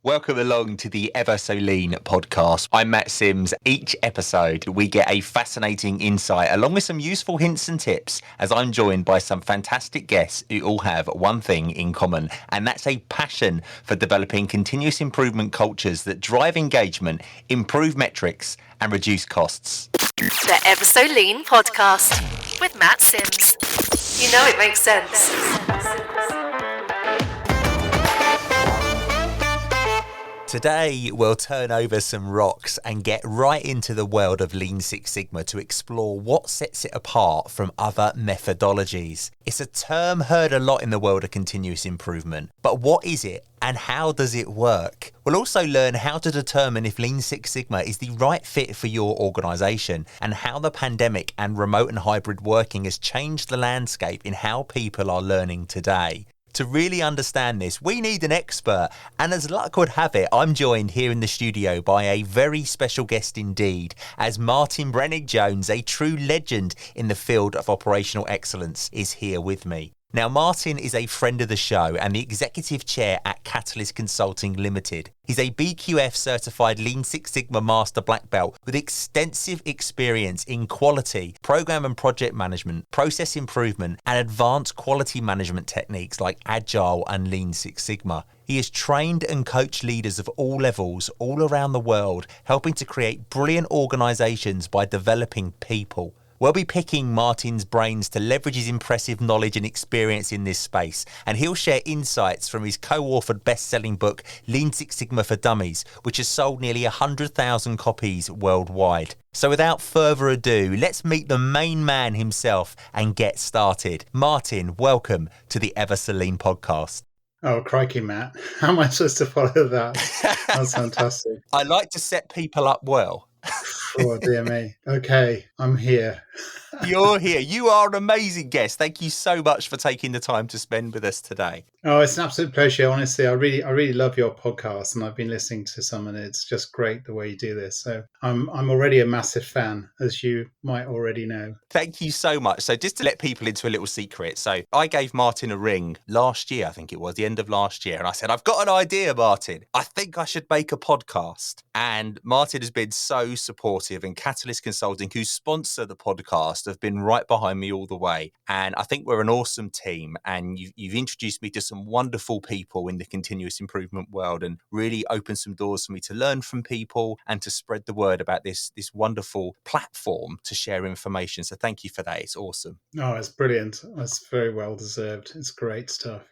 Welcome along to the Ever So Lean podcast. I'm Matt Sims. Each episode, we get a fascinating insight along with some useful hints and tips as I'm joined by some fantastic guests who all have one thing in common, and that's a passion for developing continuous improvement cultures that drive engagement, improve metrics, and reduce costs. The Ever So Lean podcast with Matt Sims. You know it makes sense. Today, we'll turn over some rocks and get right into the world of Lean Six Sigma to explore what sets it apart from other methodologies. It's a term heard a lot in the world of continuous improvement, but what is it and how does it work? We'll also learn how to determine if Lean Six Sigma is the right fit for your organisation and how the pandemic and remote and hybrid working has changed the landscape in how people are learning today. To really understand this, we need an expert, and as luck would have it, I'm joined here in the studio by a very special guest indeed, as Martin Brenig-Jones, a true legend in the field of operational excellence, is here with me. Now, Martin is a friend of the show and the executive chair at Catalyst Consulting Ltd. He's a BQF certified Lean Six Sigma Master Black Belt with extensive experience in quality, program and project management, process improvement, and advanced quality management techniques like Agile and Lean Six Sigma. He has trained and coached leaders of all levels all around the world, helping to create brilliant organizations by developing people. We'll be picking Martin's brains to leverage his impressive knowledge and experience in this space, and he'll share insights from his co-authored best-selling book, Lean Six Sigma for Dummies, which has sold nearly 100,000 copies worldwide. So without further ado, let's meet the main man himself and get started. Martin, welcome to the Ever So Lean podcast. Oh, crikey, Matt. How am I supposed to follow that? That's fantastic. I like to set people up well. Oh, dear me. Okay, I'm here. You're here. You are an amazing guest. Thank you so much for taking the time to spend with us today. Oh, it's an absolute pleasure. Honestly, I really love your podcast, and I've been listening to some, and it's just great the way you do this. So I'm already a massive fan, as you might already know. Thank you so much. So just to let people into a little secret. So I gave Martin a ring last year, I think it was the end of last year. And I said, I've got an idea, Martin. I think I should make a podcast. And Martin has been so supportive, and Catalyst Consulting, who sponsor the podcast, have been right behind me all the way. And I think we're an awesome team. And you've introduced me to some wonderful people in the continuous improvement world and really opened some doors for me to learn from people and to spread the word about this wonderful platform to share information. So thank you for that. It's awesome. Oh, it's brilliant. It's very well deserved. It's great stuff.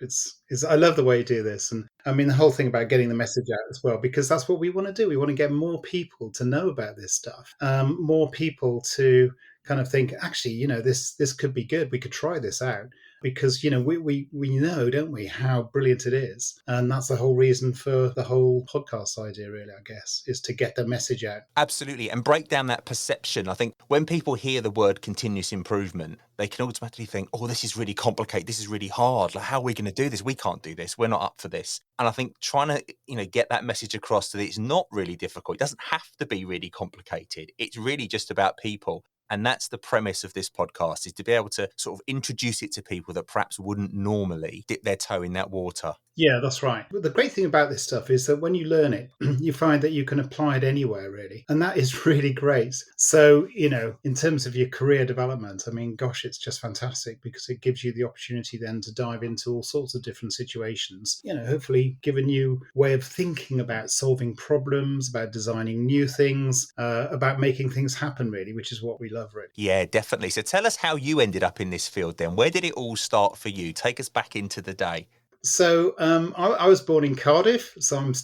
I love the way you do this. And I mean, the whole thing about getting the message out as well, because that's what we want to do. We want to get more people to know about this stuff, more people to kind of think, actually, this could be good. We could try this out. Because, we know, don't we, how brilliant it is. And that's the whole reason for the whole podcast idea, really, I guess, is to get the message out. Absolutely. And break down that perception. I think when people hear the word continuous improvement, they can automatically think, oh, this is really complicated. This is really hard. Like, how are we going to do this? We can't do this. We're not up for this. And I think trying to, get that message across that it's not really difficult. It doesn't have to be really complicated. It's really just about people. And that's the premise of this podcast, is to be able to sort of introduce it to people that perhaps wouldn't normally dip their toe in that water. Yeah, that's right. But the great thing about this stuff is that when you learn it, you find that you can apply it anywhere, really. And that is really great. So, in terms of your career development, I mean, gosh, it's just fantastic because it gives you the opportunity then to dive into all sorts of different situations, hopefully giving you a way of thinking about solving problems, about designing new things, about making things happen, really, which is what we love, really. Yeah, definitely. So tell us how you ended up in this field then. Where did it all start for you? Take us back into the day. So I was born in Cardiff, so I'm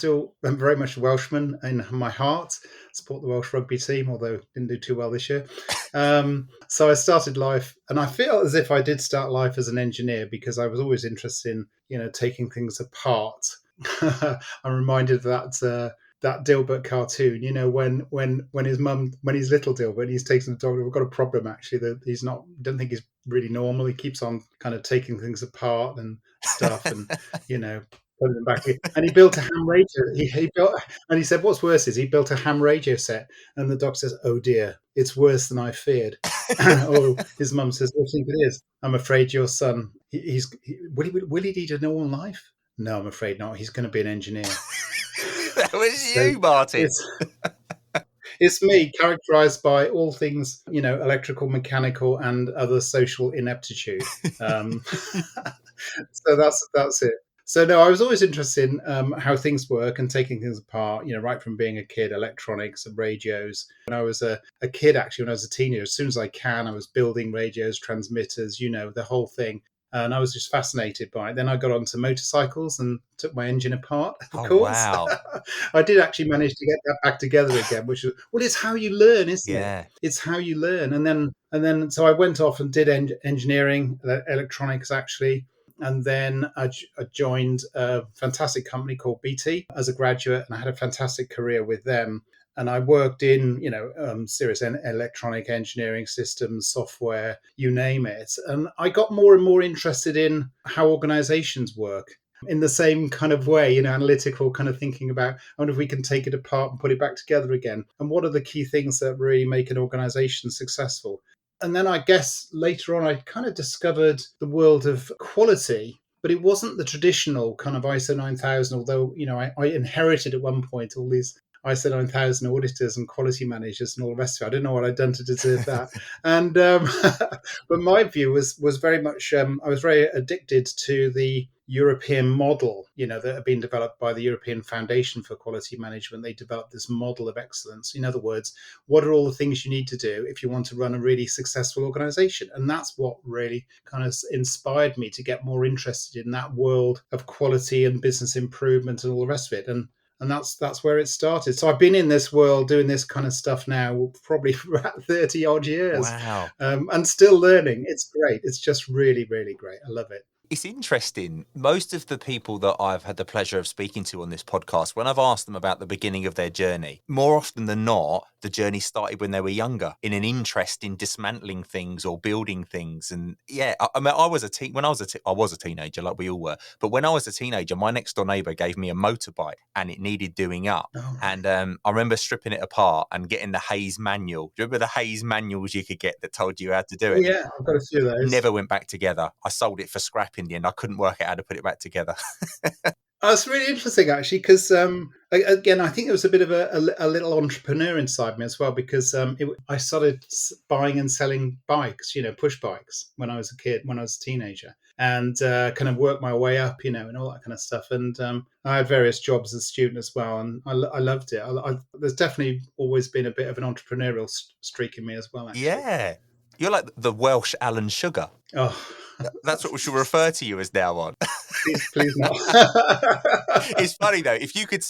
very much a Welshman in my heart. Support the Welsh rugby team, although didn't do too well this year. So I started life, and I feel as if I did start life as an engineer because I was always interested in, taking things apart. I'm reminded of that Dilbert cartoon, when his mum, when he's little Dilbert, he's taking the dog. We've got a problem actually that don't think he's really normal. He keeps on kind of taking things apart and stuff, and putting them back. And he built a ham radio. He said, "What's worse is he built a ham radio set." And the doc says, "Oh dear, it's worse than I feared." Or his mum says, "What do you think it is?" "I'm afraid your son, will he lead a normal life?" "No, I'm afraid not. He's going to be an engineer." It was So you, Martin. it's it's me, characterized by all things, electrical, mechanical, and other social ineptitude. Um, so that's it. So no, I was always interested in how things work and taking things apart. Right from being a kid, electronics and radios. When I was a kid, actually, when I was a teenager, as soon as I can, I was building radios, transmitters, the whole thing. And I was just fascinated by it. Then I got onto motorcycles and took my engine apart, of Oh, course. wow. I did actually manage to get that back together again, which is, well, it's how you learn, isn't it? Yeah. It's how you learn. And then, so I went off and did engineering, electronics actually. And then I joined a fantastic company called BT as a graduate, and I had a fantastic career with them. And I worked in, serious electronic engineering systems, software, you name it. And I got more and more interested in how organizations work in the same kind of way, analytical kind of thinking about, I wonder if we can take it apart and put it back together again. And what are the key things that really make an organization successful? And then I guess later on, I kind of discovered the world of quality, but it wasn't the traditional kind of ISO 9000, although, I inherited at one point all these ISO 9000 auditors and quality managers and all the rest of it. I didn't know what I'd done to deserve that. And but my view was very much, I was very addicted to the European model, that had been developed by the European Foundation for Quality Management. They developed this model of excellence. In other words, what are all the things you need to do if you want to run a really successful organization? And that's what really kind of inspired me to get more interested in that world of quality and business improvement and all the rest of it. And that's where it started. So I've been in this world doing this kind of stuff now probably for about 30 odd years, Wow. and still learning. It's great. It's just really, really great. I love it. It's interesting. Most of the people that I've had the pleasure of speaking to on this podcast, when I've asked them about the beginning of their journey, more often than not, the journey started when they were younger, in an interest in dismantling things or building things. And yeah, I mean, I was a teenager, like we all were. But when I was a teenager, my next door neighbour gave me a motorbike, and it needed doing up. Oh, And I remember stripping it apart and getting the Hayes manual. Do you remember the Hayes manuals you could get that told you how to do it? yeah, I've got a few of those. Never went back together. I sold it for scrap in the end. I couldn't work out how to put it back together. Oh, it's really interesting, actually, because again, I think there was a bit of a little entrepreneur inside me as well, because I started buying and selling bikes, push bikes, when I was a kid, when I was a teenager, and kind of worked my way up, and all that kind of stuff. And I had various jobs as a student as well, and I loved it. There's definitely always been a bit of an entrepreneurial streak in me as well, actually. Yeah. You're like the Welsh Alan Sugar. Oh, That's what we should refer to you as now on. please not. It's funny though. If you could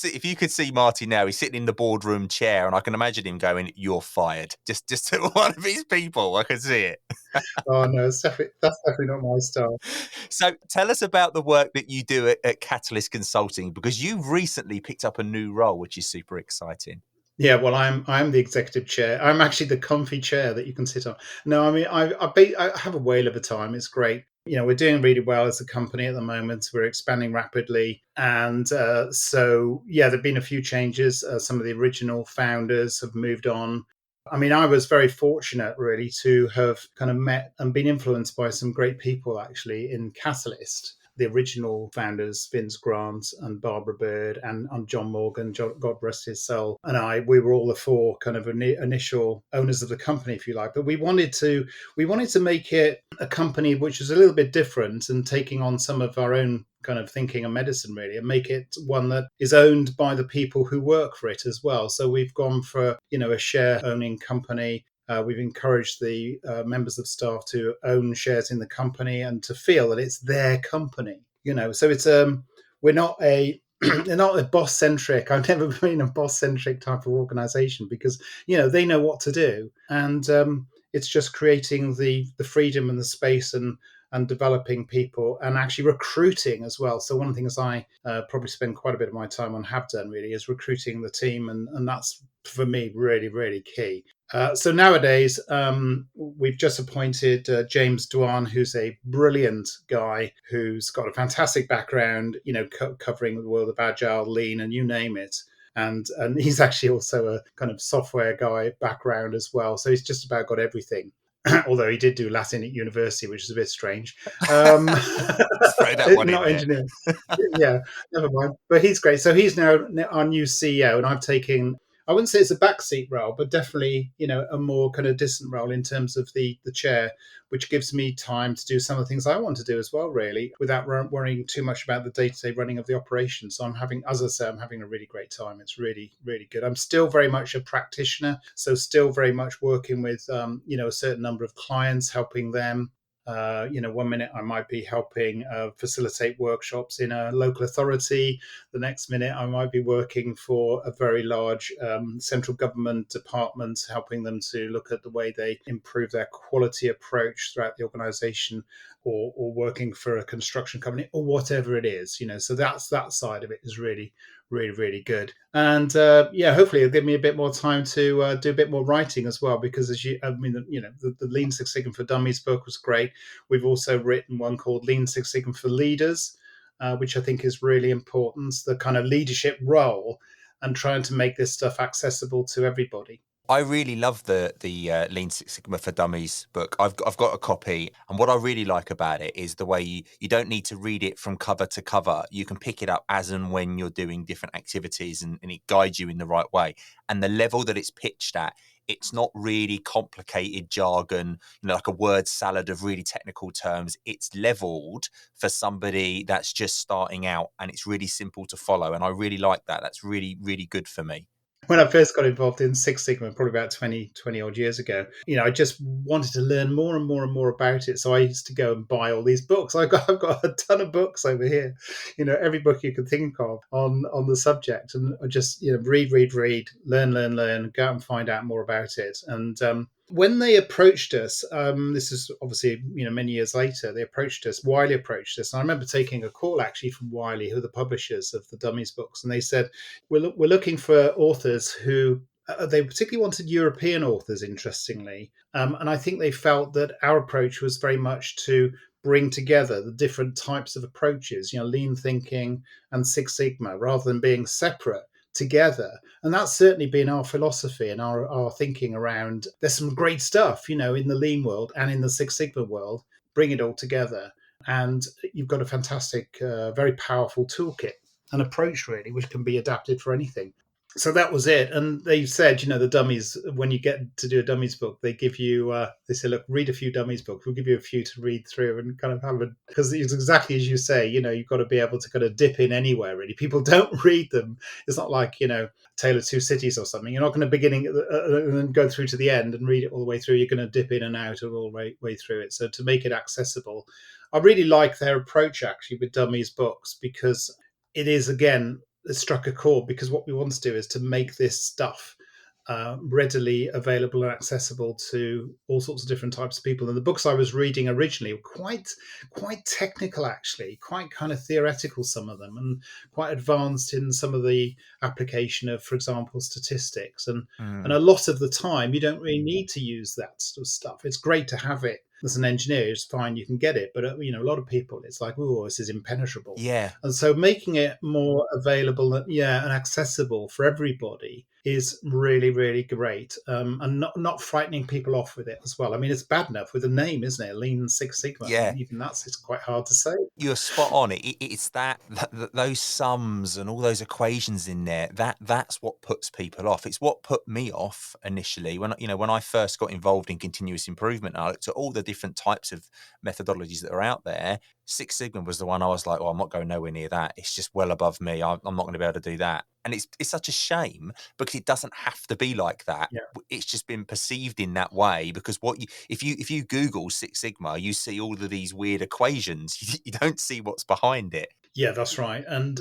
see Marty now, he's sitting in the boardroom chair, and I can imagine him going, "You're fired." Just to one of his people. I can see it. Oh no, that's definitely not my style. So tell us about the work that you do at Catalyst Consulting, because you've recently picked up a new role, which is super exciting. Yeah, well, I'm the executive chair. I'm actually the comfy chair that you can sit on. No, I mean, I have a whale of a time. It's great. We're doing really well as a company at the moment. We're expanding rapidly. And so, yeah, there've been a few changes. Some of the original founders have moved on. I mean, I was very fortunate, really, to have kind of met and been influenced by some great people, actually, in Catalyst. The original founders, Vince Grant and Barbara Bird and John Morgan, God rest his soul, and we were all the four kind of initial owners of the company, if you like. But we wanted to make it a company which is a little bit different and taking on some of our own kind of thinking and medicine, really, and make it one that is owned by the people who work for it as well. So we've gone for, a share owning company. We've encouraged the members of staff to own shares in the company and to feel that it's their company. So it's we're not a they're not a boss centric. I've never been a boss centric type of organization, because they know what to do, and it's just creating the freedom and the space and developing people and actually recruiting as well. So one of the things I probably spend quite a bit of my time on, have done really, is recruiting the team, and that's for me really, really key. So nowadays, we've just appointed James Dwan, who's a brilliant guy who's got a fantastic background, covering the world of agile, lean, and you name it. And he's actually also a kind of software guy background as well. So he's just about got everything. although he did do Latin at university, which is a bit strange. Um, Throw that one in not there. engineering. Yeah, never mind. But he's great. So he's now our new CEO, and I've taken, I wouldn't say it's a backseat role, but definitely, a more kind of distant role in terms of the chair, which gives me time to do some of the things I want to do as well, really, without worrying too much about the day-to-day running of the operation. So I'm having, as I say, I'm having a really great time. It's really, really good. I'm still very much a practitioner, so still very much working with, a certain number of clients, helping them. 1 minute I might be helping facilitate workshops in a local authority. The next minute I might be working for a very large central government department, helping them to look at the way they improve their quality approach throughout the organisation, or working for a construction company, or whatever it is. So that side of it is really, really, really good. And hopefully it'll give me a bit more time to do a bit more writing as well, because the Lean Six Sigma for Dummies book was great. We've also written one called Lean Six Sigma for Leaders, which I think is really important, the kind of leadership role, and trying to make this stuff accessible to everybody. I really love the Lean Six Sigma for Dummies book. I've got a copy, and what I really like about it is the way you don't need to read it from cover to cover. You can pick it up as and when you're doing different activities, and it guides you in the right way. And the level that it's pitched at, it's not really complicated jargon, like a word salad of really technical terms. It's leveled for somebody that's just starting out, and it's really simple to follow. And I really like that. That's really, really good for me. When I first got involved in Six Sigma, probably about 20 odd years ago, I just wanted to learn more and more and more about it. So I used to go and buy all these books. I've got a ton of books over here, every book you can think of on the subject. And I just, read, learn, go out and find out more about it. And when they approached us, this is obviously, many years later, Wiley approached us. And I remember taking a call actually from Wiley, who are the publishers of the Dummies books. And they said, we're looking for authors who, they particularly wanted European authors, interestingly. And I think they felt that our approach was very much to bring together the different types of approaches, lean thinking and Six Sigma, rather than being separate, together. And that's certainly been our philosophy and our thinking around, there's some great stuff, in the lean world and in the Six Sigma world. Bring it all together, and you've got a fantastic, very powerful toolkit, an approach really, which can be adapted for anything. So that was it. And they said, the Dummies, when you get to do a Dummies book, they give you, they say, look, read a few Dummies books. We'll give you a few to read through and kind of have a, because it's exactly as you say, you've got to be able to kind of dip in anywhere, really. People don't read them. It's not like, Tale of Two Cities or something. You're not going to beginning and then go through to the end and read it all the way through. You're going to dip in and out all the way through it. So to make it accessible, I really like their approach actually with Dummies books, because it is, again, it struck a chord, because what we want to do is to make this stuff readily available and accessible to all sorts of different types of people. And the books I was reading originally were quite technical, actually, quite kind of theoretical, some of them, and quite advanced in some of the application of, for example, statistics. And a lot of the time, you don't really need to use that sort of stuff. It's great to have it. As an engineer, it's fine, you can get it, but a lot of people, it's like, oh, this is impenetrable. Yeah. And so making it more available, and accessible for everybody is really, really great. And not frightening people off with it as well. I mean, it's bad enough with the name, isn't it? Lean Six Sigma. Yeah. Even it's quite hard to say. You're spot on. It's that those sums and all those equations in there. That's what puts people off. It's what put me off initially when I first got involved in continuous improvement. I looked at all the different types of methodologies that are out there. Six Sigma was the one I was like, oh, I'm not going nowhere near that. It's just well above me. I'm not going to be able to do that. And it's such a shame, because it doesn't have to be like that. Yeah. It's just been perceived in that way, because if you Google Six Sigma, you see all of these weird equations. You don't see what's behind it. Yeah, that's right. And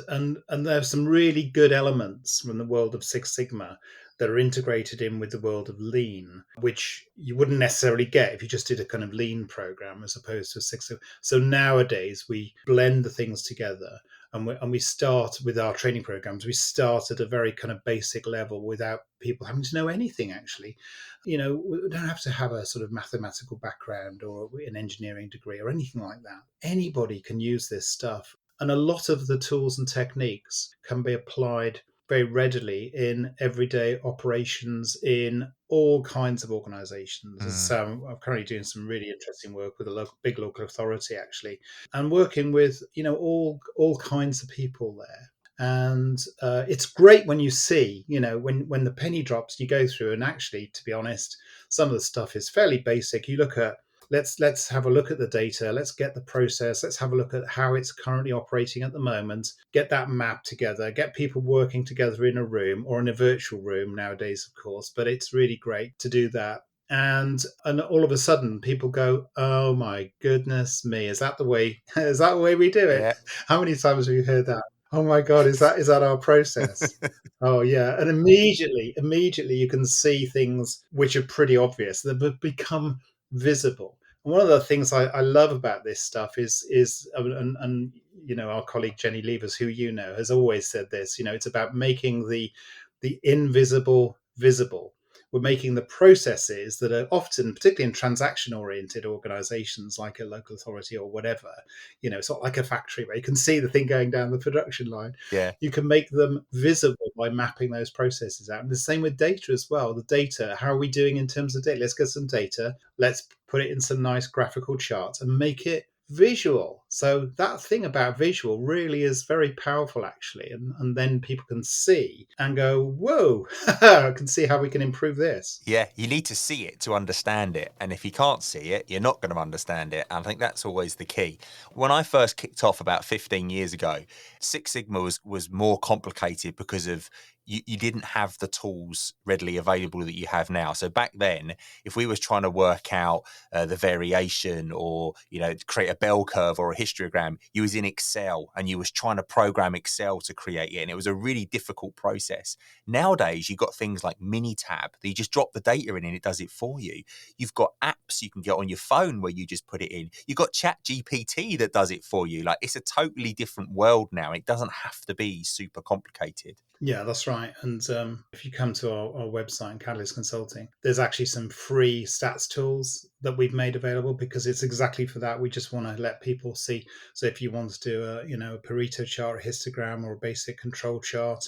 there's some really good elements from the world of Six Sigma that are integrated in with the world of lean, which you wouldn't necessarily get if you just did a kind of lean program as opposed to a Six Sigma. So nowadays we blend the things together, and we start with our training programs. We start at a very kind of basic level without people having to know anything, actually. We don't have to have a sort of mathematical background or an engineering degree or anything like that. Anybody can use this stuff. And a lot of the tools and techniques can be applied very readily in everyday operations, in all kinds of organizations. Mm. So I'm currently doing some really interesting work with a big local authority, actually, and working with, all kinds of people there. And it's great when you see, when the penny drops, you go through, and actually, to be honest, some of the stuff is fairly basic. You look at, let's have a look at the data, let's get the process, let's have a look at how it's currently operating at the moment, get that map together, get people working together in a room or in a virtual room nowadays, of course, but it's really great to do that. And all of a sudden people go, oh my goodness me, is that the way is that the way we do it? Yeah. How many times have you heard that? Oh my god, is that our process? Oh yeah, and immediately you can see things which are pretty obvious that become visible. And one of the things I love about this stuff is and our colleague Jenny Levers, who has always said this. It's about making the invisible visible. We're making the processes that are often, particularly in transaction oriented organizations like a local authority or whatever, it's not like a factory where you can see the thing going down the production line. Yeah. You can make them visible by mapping those processes out. And the same with data as well. The data, how are we doing in terms of data? Let's get some data. Let's put it in some nice graphical charts and make it visual. So that thing about visual really is very powerful, actually. And then people can see and go, whoa, I can see how we can improve this. Yeah, you need to see it to understand it. And if you can't see it, you're not going to understand it. And I think that's always the key. When I first kicked off about 15 years ago, Six Sigma was more complicated because of you didn't have the tools readily available that you have now. So back then, if we was trying to work out the variation or, create a bell curve or a histogram, you was in Excel and you was trying to program Excel to create it. And it was a really difficult process. Nowadays, you've got things like Minitab that you just drop the data in and it does it for you. You've got apps you can get on your phone where you just put it in. You've got Chat GPT that does it for you. Like, it's a totally different world now. It doesn't have to be super complicated. Yeah, that's right. And if you come to our website, Catalyst Consulting, there's actually some free stats tools that we've made available because it's exactly for that. We just want to let people see. So if you want to do a Pareto chart, a histogram, or a basic control chart,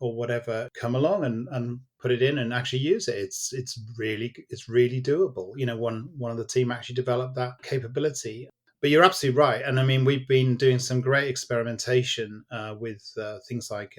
or whatever, come along and put it in and actually use it. It's really doable. One of the team actually developed that capability. But you're absolutely right. And I mean, we've been doing some great experimentation with things like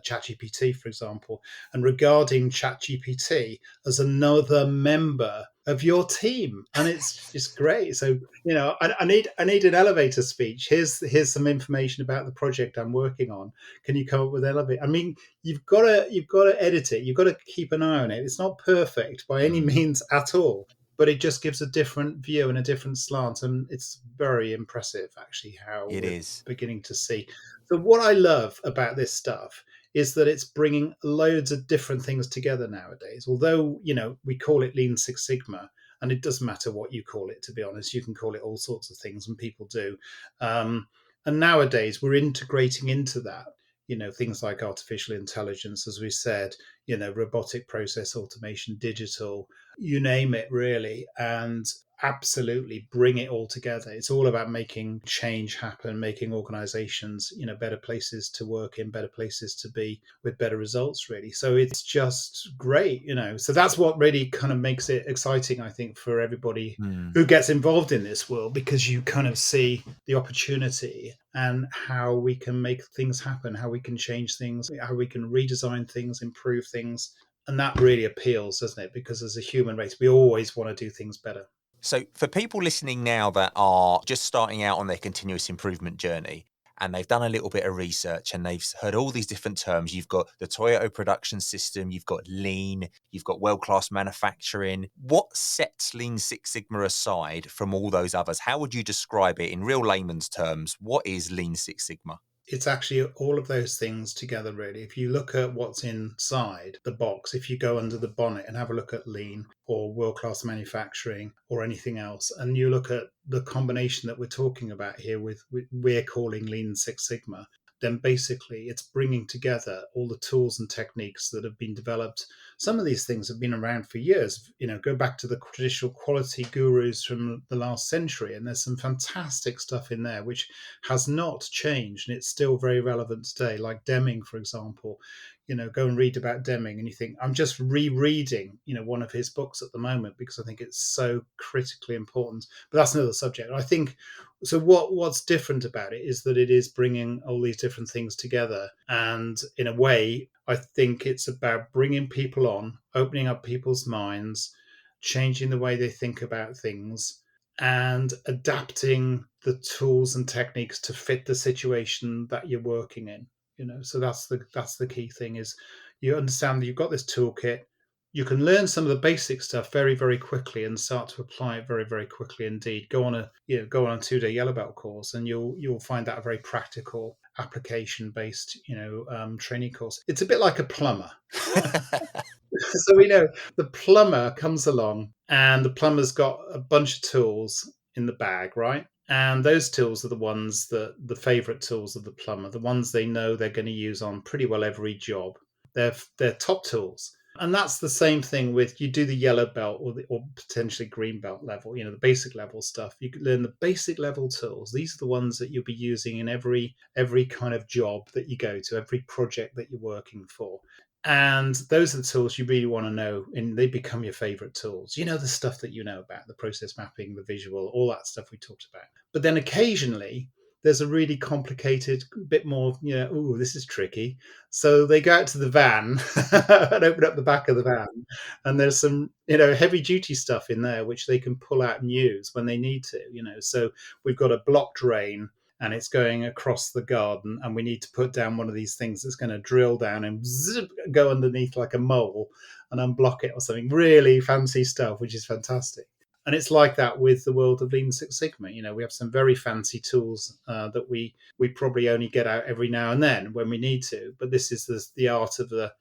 ChatGPT, for example, and regarding ChatGPT as another member of your team. And it's just great. So, I need an elevator speech. Here's some information about the project I'm working on. Can you come up with an elevator? I mean, you've got to edit it. You've got to keep an eye on it. It's not perfect by any means at all, but it just gives a different view and a different slant. And it's very impressive, actually, how It we're is. beginning to see. So what I love about this stuff is that it's bringing loads of different things together nowadays. Although, we call it Lean Six Sigma, and it doesn't matter what you call it, to be honest. You can call it all sorts of things, and people do. And nowadays, we're integrating into that, things like artificial intelligence, as we said, robotic process automation, digital, you name it, really. And absolutely bring it all together. It's all about making change happen, making organizations, better places to work in, better places to be, with better results, really. So it's just great, So that's what really kind of makes it exciting, I think, for everybody who gets involved in this world, because you kind of see the opportunity and how we can make things happen, how we can change things, how we can redesign things, improve things. And that really appeals, doesn't it? Because as a human race, we always want to do things better. So for people listening now that are just starting out on their continuous improvement journey, and they've done a little bit of research and they've heard all these different terms. You've got the Toyota production system, you've got lean, you've got world-class manufacturing. What sets Lean Six Sigma aside from all those others? How would you describe it in real layman's terms? What is Lean Six Sigma? It's actually all of those things together, really. If you look at what's inside the box, if you go under the bonnet and have a look at lean or world-class manufacturing or anything else, and you look at the combination that we're talking about here with we're calling Lean Six Sigma, then basically it's bringing together all the tools and techniques that have been developed. Some of these things have been around for years. Go back to the traditional quality gurus from the last century, and there's some fantastic stuff in there which has not changed, and it's still very relevant today, like Deming, for example. go and read about Deming, and you think, I'm just rereading, one of his books at the moment because I think it's so critically important. But that's another subject. I think so. What's different about it is that it is bringing all these different things together, and in a way, I think it's about bringing people on, opening up people's minds, changing the way they think about things, and adapting the tools and techniques to fit the situation that you're working in. So that's the key thing, is you understand that you've got this toolkit. You can learn some of the basic stuff very, very quickly and start to apply it very, very quickly indeed. Go on a 2-day yellow belt course, and you'll find that a very practical, application based training course. It's a bit like a plumber. So we know the plumber comes along, and the plumber's got a bunch of tools in the bag, right? And those tools are the ones that the favorite tools of the plumber, the ones they know they're going to use on pretty well every job. They're top tools. And that's the same thing with, you do the yellow belt or potentially green belt level, the basic level stuff. You can learn the basic level tools. These are the ones that you'll be using in every kind of job that you go to, every project that you're working for. And those are the tools you really want to know, and they become your favorite tools. The stuff that you know about, the process mapping, the visual, all that stuff we talked about. But then occasionally there's a really complicated bit more, this is tricky. So they go out to the van and open up the back of the van, and there's some, heavy duty stuff in there, which they can pull out and use when they need to, So we've got a block drain, and it's going across the garden, and we need to put down one of these things that's going to drill down and zip, go underneath like a mole and unblock it or something. Really fancy stuff, which is fantastic. And it's like that with the world of Lean Six Sigma. We have some very fancy tools that we probably only get out every now and then when we need to. But this is the art of the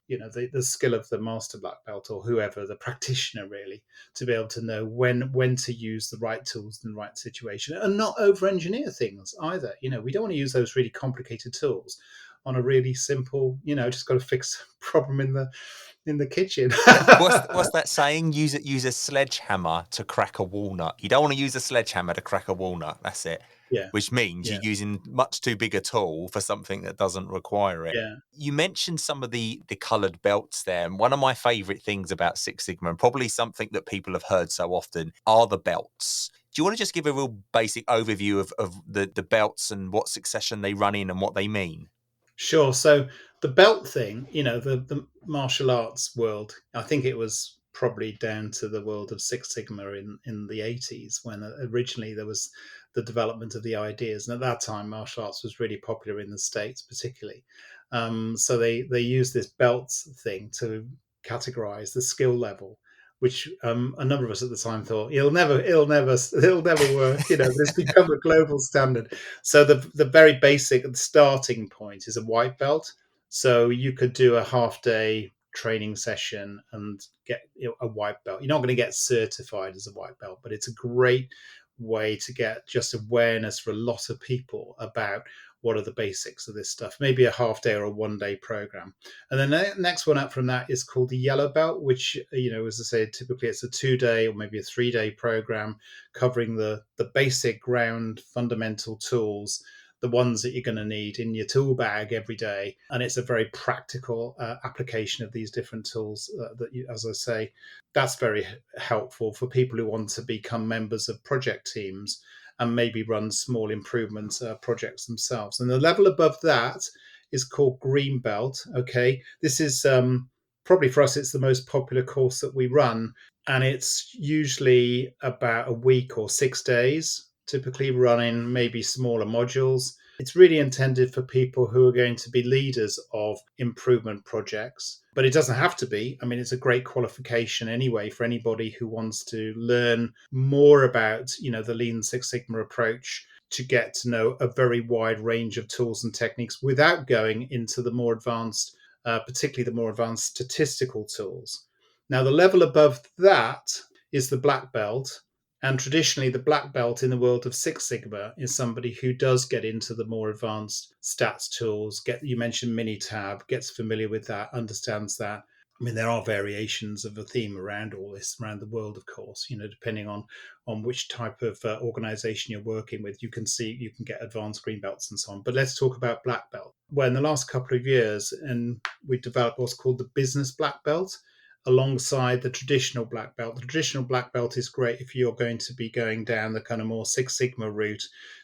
skill of the master black belt, or whoever, the practitioner, really, to be able to know when to use the right tools in the right situation, and not over-engineer things either. We don't want to use those really complicated tools on a really simple, just got to fix a problem in the kitchen. What's that saying? Use a sledgehammer to crack a walnut. You don't want to use a sledgehammer to crack a walnut. That's it. Yeah. Which means you're using much too big a tool for something that doesn't require it. Yeah. You mentioned some of the coloured belts there. And one of my favourite things about Six Sigma, and probably something that people have heard so often, are the belts. Do you want to just give a real basic overview of the belts and what succession they run in and what they mean? Sure. So the belt thing, the martial arts world, I think it was probably down to the world of Six Sigma in the 80s, when originally there was the development of the ideas. And at that time, martial arts was really popular in the States, particularly. So they used this belt thing to categorize the skill level, which a number of us at the time thought it'll never work. It's become a global standard. So the very basic starting point is a white belt. So you could do a half-day training session and get a white belt. You're not going to get certified as a white belt, but it's a great way to get just awareness for a lot of people about what are the basics of this stuff. Maybe a half-day or a one-day program. And then the next one up from that is called the yellow belt, which, as I say, typically it's a 2-day or maybe a 3-day program covering the basic ground fundamental tools, the ones that you're going to need in your tool bag every day. And it's a very practical application of these different tools that, as I say, that's very helpful for people who want to become members of project teams and maybe run small improvement projects themselves. And the level above that is called green belt. Okay, this is probably for us, it's the most popular course that we run. And it's usually about a week or 6 days, typically running maybe smaller modules. It's really intended for people who are going to be leaders of improvement projects, but it doesn't have to be. I mean, it's a great qualification anyway for anybody who wants to learn more about, the Lean Six Sigma approach, to get to know a very wide range of tools and techniques without going into the more advanced, particularly the more advanced statistical tools. Now, the level above that is the black belt. And traditionally, the black belt in the world of Six Sigma is somebody who does get into the more advanced stats tools. You mentioned Minitab, gets familiar with that, understands that. I mean, there are variations of a theme around all this, around the world, of course, depending on which type of organization you're working with. You can get advanced green belts and so on. But let's talk about black belt. Well, in the last couple of years, and we developed what's called the business black belt alongside the traditional black belt. The traditional black belt is great if you're going to be going down the kind of more Six Sigma route,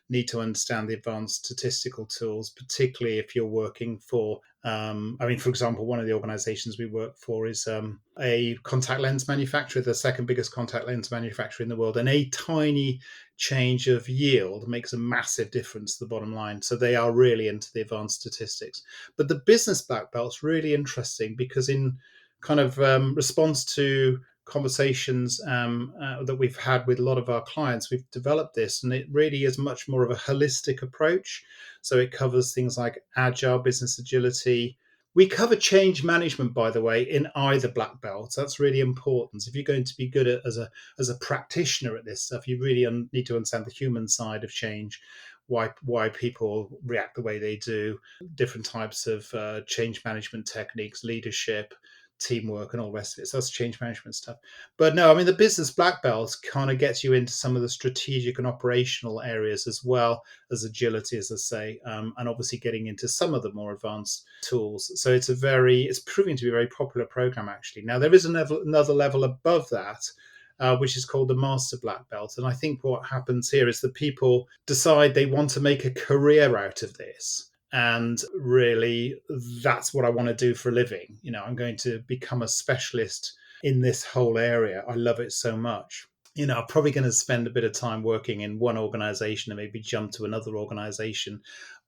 need to understand the advanced statistical tools, particularly if you're working for, for example, one of the organizations we work for is a contact lens manufacturer, the second biggest contact lens manufacturer in the world, and a tiny change of yield makes a massive difference to the bottom line. So they are really into the advanced statistics. But the business black belt's really interesting because in kind of response to conversations that we've had with a lot of our clients, we've developed this, and it really is much more of a holistic approach. So it covers things like agile business agility. We cover change management, by the way, in either black belt. So that's really important. If you're going to be good at as a practitioner at this stuff, you really need to understand the human side of change, why people react the way they do, different types of change management techniques, leadership, teamwork, and all the rest of it. So that's change management stuff. But no, I mean, the business black belt kind of gets you into some of the strategic and operational areas as well as agility, as I say, and obviously getting into some of the more advanced tools. So it's proving to be a very popular program, actually. Now, there is another level above that, which is called the Master Black Belt. And I think what happens here is that people decide they want to make a career out of this. And really, that's what I want to do for a living. I'm going to become a specialist in this whole area. I love it so much. I'm probably going to spend a bit of time working in one organization and maybe jump to another organization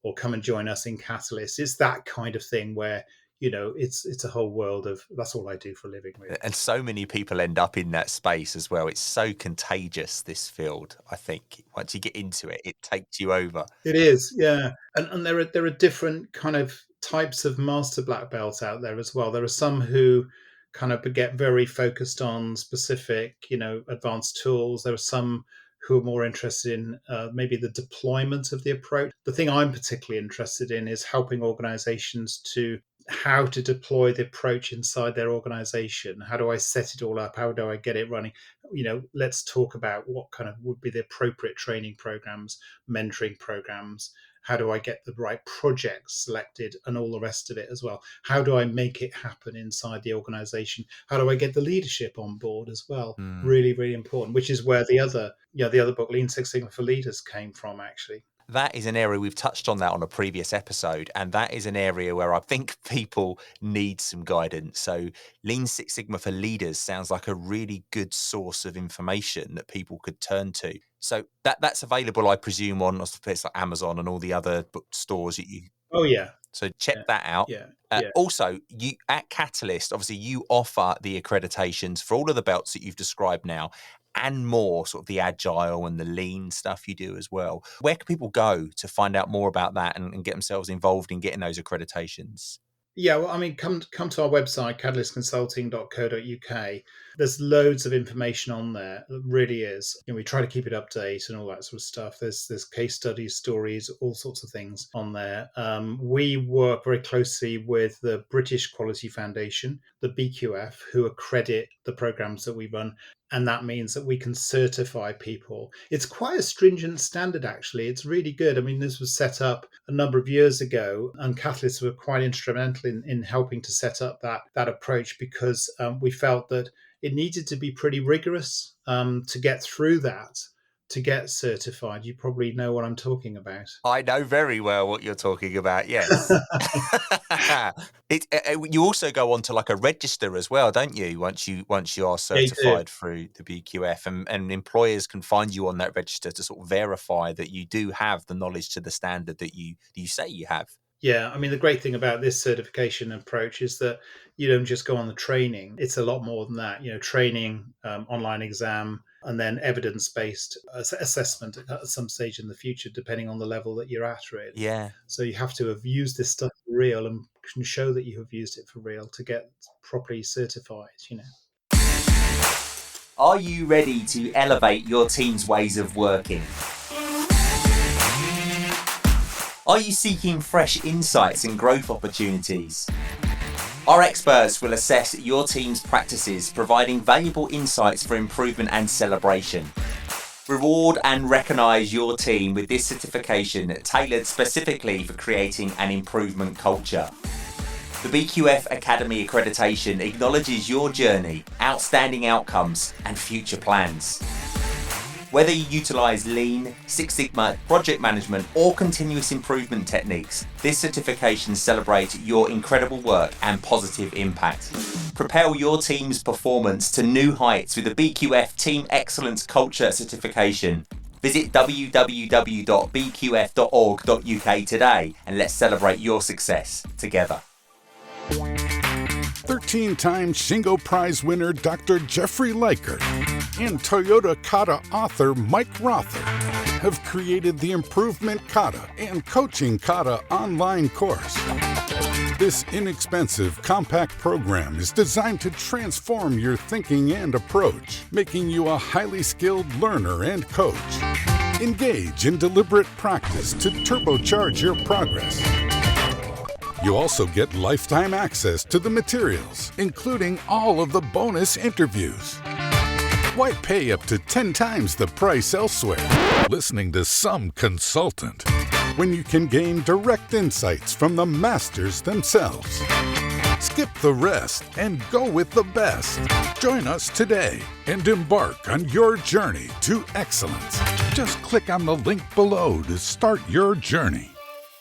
or come and join us in Catalyst. It's that kind of thing where it's a whole world of that's all I do for a living. Really. And so many people end up in that space as well. It's so contagious, this field. I think once you get into it, it takes you over. It is, yeah. And there are different kind of types of master black belts out there as well. There are some who kind of get very focused on specific, advanced tools. There are some who are more interested in maybe the deployment of the approach. The thing I'm particularly interested in is helping organizations to how to deploy the approach inside their organization. How do I set it all up? How do I get it running? Let's talk about what kind of would be the appropriate training programs, mentoring programs. How do I get the right projects selected and all the rest of it as well? How do I make it happen inside the organization? How do I get the leadership on board as well? Really, really important, which is where the other book, Lean Six Sigma for Leaders, came from, actually. That is an area we've touched on that on a previous episode, and that is an area where I think people need some guidance. So Lean Six Sigma for Leaders sounds like a really good source of information that people could turn to. So that's available, I presume, on places like Amazon and all the other bookstores that you. Oh yeah. So check that out. Yeah. Also, you at Catalyst, obviously, you offer the accreditations for all of the belts that you've described now, and more, sort of the agile and the lean stuff you do as well. Where can people go to find out more about that and get themselves involved in getting those accreditations? Yeah, well, I mean, come to our website, catalystconsulting.co.uk. There's loads of information on there. It really is. We try to keep it up to date and all that sort of stuff. There's case studies, stories, all sorts of things on there. We work very closely with the British Quality Foundation, the BQF, who accredit the programs that we run. And that means that we can certify people. It's quite a stringent standard, actually. It's really good. I mean, this was set up a number of years ago, and Catalysts were quite instrumental in helping to set up that approach, because we felt that it needed to be pretty rigorous to get through that, to get certified. You probably know what I'm talking about. I know very well what you're talking about, yes. You also go on to like a register as well, don't you? Once you are certified through the BQF, and employers can find you on that register to sort of verify that you do have the knowledge to the standard that you say you have. Yeah, I mean, the great thing about this certification approach is that you don't just go on the training. It's a lot more than that. Training, online exam, and then evidence-based assessment at some stage in the future, depending on the level that you're at, really. Yeah. So you have to have used this stuff for real and can show that you have used it for real to get properly certified, Are you ready to elevate your team's ways of working? Are you seeking fresh insights and growth opportunities? Our experts will assess your team's practices, providing valuable insights for improvement and celebration. Reward and recognise your team with this certification tailored specifically for creating an improvement culture. The BQF Academy accreditation acknowledges your journey, outstanding outcomes, and future plans. Whether you utilise Lean, Six Sigma, project management, or continuous improvement techniques, this certification celebrates your incredible work and positive impact. Propel your team's performance to new heights with the BQF Team Excellence Culture Certification. Visit www.bqf.org.uk today and let's celebrate your success together. 13-time Shingo Prize winner Dr. Jeffrey Leiker and Toyota Kata author Mike Rother have created the Improvement Kata and Coaching Kata online course. This inexpensive, compact program is designed to transform your thinking and approach, making you a highly skilled learner and coach. Engage in deliberate practice to turbocharge your progress. You also get lifetime access to the materials, including all of the bonus interviews. Why pay up to 10 times the price elsewhere, listening to some consultant, when you can gain direct insights from the masters themselves? Skip the rest and go with the best. Join us today and embark on your journey to excellence. Just click on the link below to start your journey.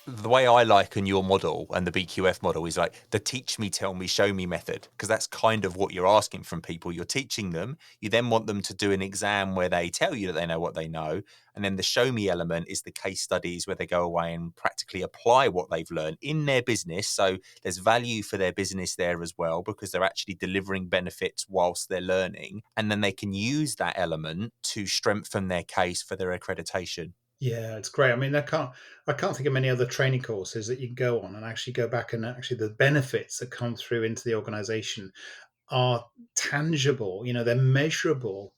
The way I liken your model and the BQF model is like the teach me, tell me, show me method, because that's kind of what you're asking from people. You're teaching them. You then want them to do an exam where they tell you that they know what they know. And then the show me element is the case studies where they go away and practically apply what they've learned in their business. So there's value for their business there as well, because they're actually delivering benefits whilst they're learning. And then they can use that element to strengthen their case for their accreditation. Yeah, it's great. I mean, I can't think of many other training courses that you can go on and actually go back and actually the benefits that come through into the organization are tangible. They're measurable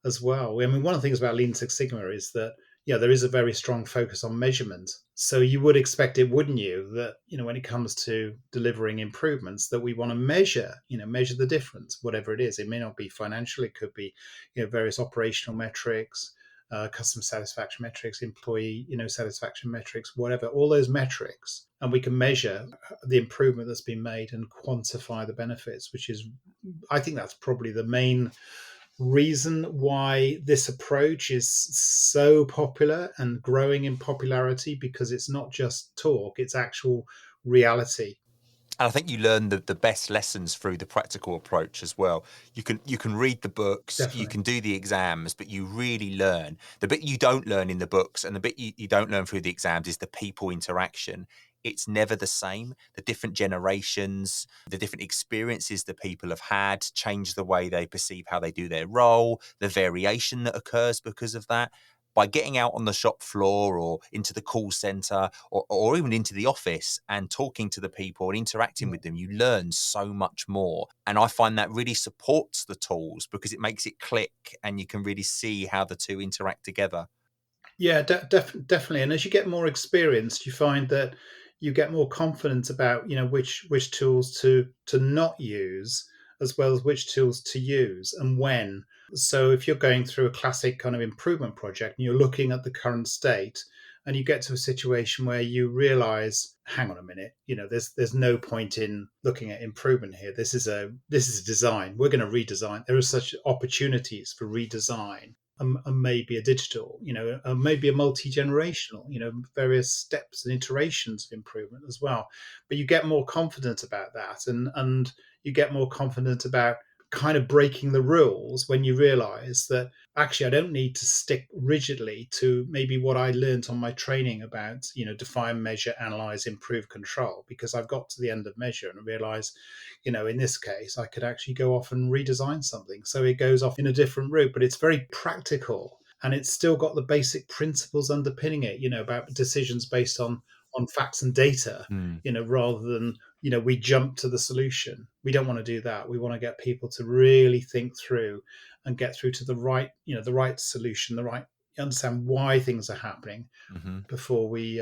as well. I mean, one of the things about Lean Six Sigma is that, there is a very strong focus on measurement. So you would expect it, wouldn't you, that, when it comes to delivering improvements, that we want to measure the difference, whatever it is. It may not be financial. It could be, various operational metrics, customer satisfaction metrics, employee, satisfaction metrics, whatever, all those metrics. And we can measure the improvement that's been made and quantify the benefits, which is, I think that's probably the main reason why this approach is so popular and growing in popularity, because it's not just talk, it's actual reality. And I think you learn the best lessons through the practical approach as well. You can read the books, Definitely. You can do the exams, but you really learn. The bit you don't learn in the books and the bit you don't learn through the exams is the people interaction. It's never the same. The different generations, the different experiences that people have had change the way they perceive how they do their role, the variation that occurs because of that. By getting out on the shop floor or into the call center or even into the office and talking to the people and interacting with them, you learn so much more. And I find that really supports the tools because it makes it click and you can really see how the two interact together. Yeah, definitely. And as you get more experienced, you find that you get more confident about, which tools to not use, as well as which tools to use and when. So if you're going through a classic kind of improvement project and you're looking at the current state and you get to a situation where you realize, hang on a minute, there's no point in looking at improvement here. This is a design. We're going to redesign. There are such opportunities for redesign. And maybe a digital, maybe a multi-generational, various steps and iterations of improvement as well. But you get more confident about that, and you get more confident about kind of breaking the rules when you realize that actually I don't need to stick rigidly to maybe what I learned on my training about, define, measure, analyze, improve, control, because I've got to the end of measure and realize, in this case, I could actually go off and redesign something. So it goes off in a different route, but it's very practical and it's still got the basic principles underpinning it, about decisions based on facts and data, rather than, we jump to the solution. We don't want to do that. We want to get people to really think through and get through to the right, the right solution, the right understand why things are happening Mm-hmm. before we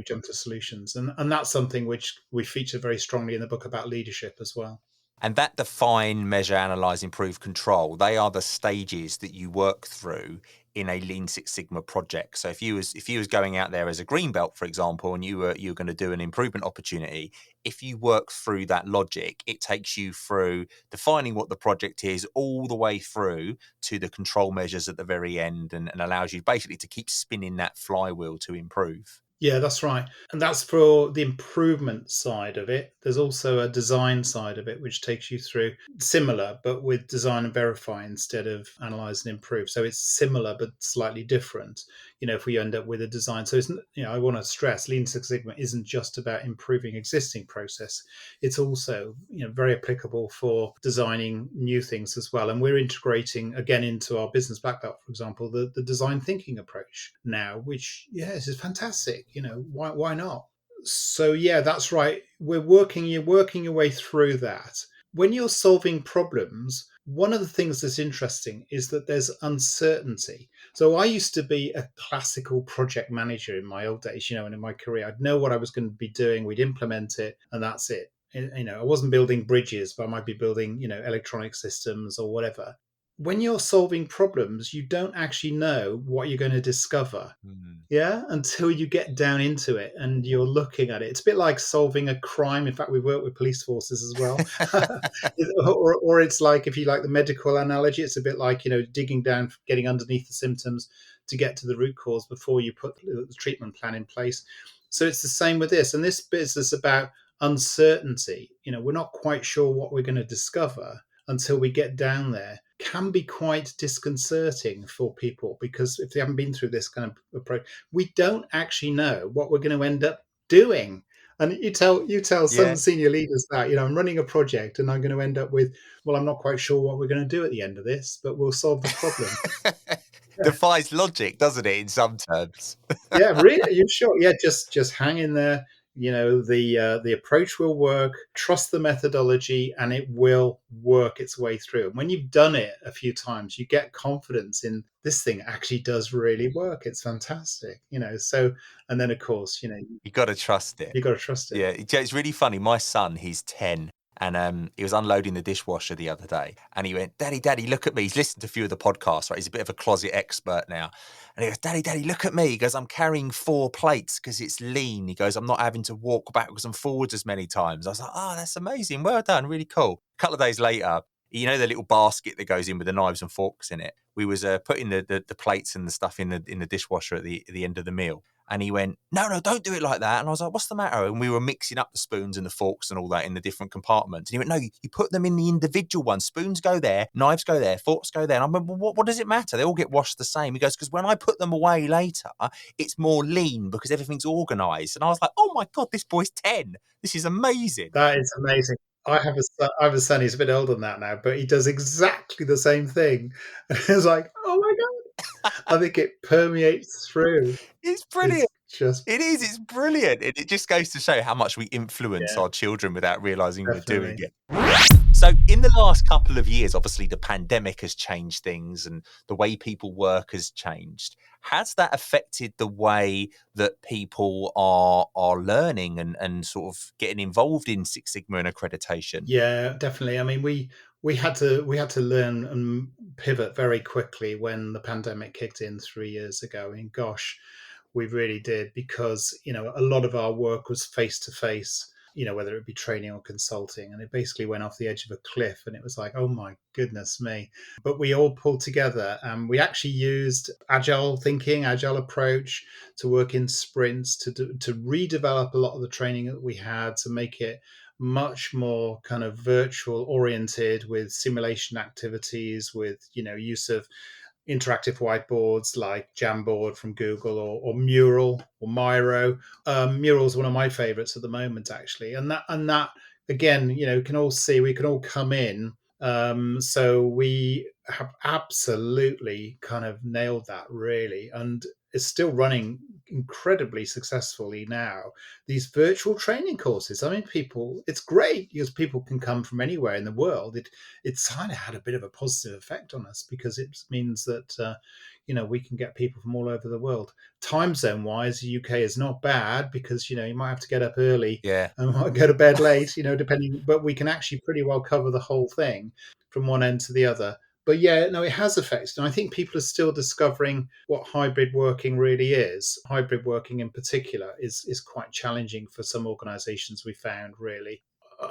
jump to solutions. And that's something which we feature very strongly in the book about leadership as well. And that define, measure, analyze, improve, control, they are the stages that you work through in a Lean Six Sigma project. So if you was going out there as a green belt, for example, and you were going to do an improvement opportunity, if you work through that logic, it takes you through defining what the project is all the way through to the control measures at the very end, and allows you basically to keep spinning that flywheel to improve. Yeah, that's right. And that's for the improvement side of it. There's also a design side of it, which takes you through similar, but with design and verify instead of analyze and improve. So it's similar, but slightly different, if we end up with a design. So it's, I want to stress Lean Six Sigma isn't just about improving existing process. It's also, very applicable for designing new things as well. And we're integrating again into our business black belt, for example, the design thinking approach now, which, yes, is fantastic. Why not? So yeah, that's right. You're working your way through that. When you're solving problems, one of the things that's interesting is that there's uncertainty. So I used to be a classical project manager in my old days, and in my career, I'd know what I was going to be doing. We'd implement it, and that's it. I wasn't building bridges, but I might be building, electronic systems or whatever. When you're solving problems, you don't actually know what you're going to discover. Yeah, until you get down into it and you're looking at it. It's a bit like solving a crime. In fact, we work with police forces as well. or it's like, if you like the medical analogy, it's a bit like, digging down, getting underneath the symptoms to get to the root cause before you put the treatment plan in place. So it's the same with this. And this business about uncertainty, we're not quite sure what we're going to discover until we get down there, can be quite disconcerting for people, because if they haven't been through this kind of approach, we don't actually know what we're going to end up doing. And you tell some senior leaders that, I'm running a project and I'm going to end up with, well, I'm not quite sure what we're going to do at the end of this, but we'll solve the problem. Defies logic, doesn't it, in some terms? Yeah, really? You're sure? Yeah, just hang in there. The approach will work. Trust the methodology, and it will work its way through. And when you've done it a few times, you get confidence in this thing actually does really work. It's fantastic, So, and then of course, you got to trust it. You got to trust it. Yeah, it's really funny. My son, he's 10. And he was unloading the dishwasher the other day, and he went, Daddy, look at me. He's listened to a few of the podcasts, right? He's a bit of a closet expert now. And he goes, Daddy, look at me. He goes, I'm carrying 4 plates because it's lean. He goes, I'm not having to walk backwards and forwards as many times. I was like, oh, that's amazing. Well done. Really cool. A couple of days later, the little basket that goes in with the knives and forks in it, we was putting the plates and the stuff in the dishwasher at the end of the meal. And he went, no, don't do it like that. And I was like, what's the matter? And we were mixing up the spoons and the forks and all that in the different compartments. And he went, no, you put them in the individual ones. Spoons go there, knives go there, forks go there. And I went, well, what does it matter? They all get washed the same. He goes, because when I put them away later, it's more lean because everything's organised. And I was like, oh my God, this boy's 10. This is amazing. That is amazing. I have a son, he's a bit older than that now, but he does exactly the same thing. And it's like, oh my God. I think it permeates through. It's brilliant. It's brilliant. It just goes to show how much we influence our children without realising we're doing it. So in the last couple of years, obviously the pandemic has changed things and the way people work has changed. Has that affected the way that people are learning and sort of getting involved in Six Sigma and accreditation? Yeah, definitely. I mean, we had to learn and pivot very quickly when the pandemic kicked in 3 years ago. I mean, gosh, we really did, because a lot of our work was face to face, whether it be training or consulting, and it basically went off the edge of a cliff, and it was like, oh my goodness me. But we all pulled together, and we actually used agile thinking, agile approach to work in sprints, to redevelop a lot of the training that we had, to make it much more kind of virtual oriented, with simulation activities, with use of interactive whiteboards like Jamboard from Google, or Mural or Miro. Mural is one of my favorites at the moment, actually. And that again, we can all come in. So we have absolutely kind of nailed that, really. And is still running incredibly successfully now, these virtual training courses. I mean, it's great because people can come from anywhere in the world. It's kind of had a bit of a positive effect on us because it means that we can get people from all over the world. Time zone wise, the UK is not bad because you might have to get up early and might go to bed late, depending. But we can actually pretty well cover the whole thing from one end to the other. But yeah, no, it has affected. And I think people are still discovering what hybrid working really is. Hybrid working in particular is quite challenging for some organizations, we found, really.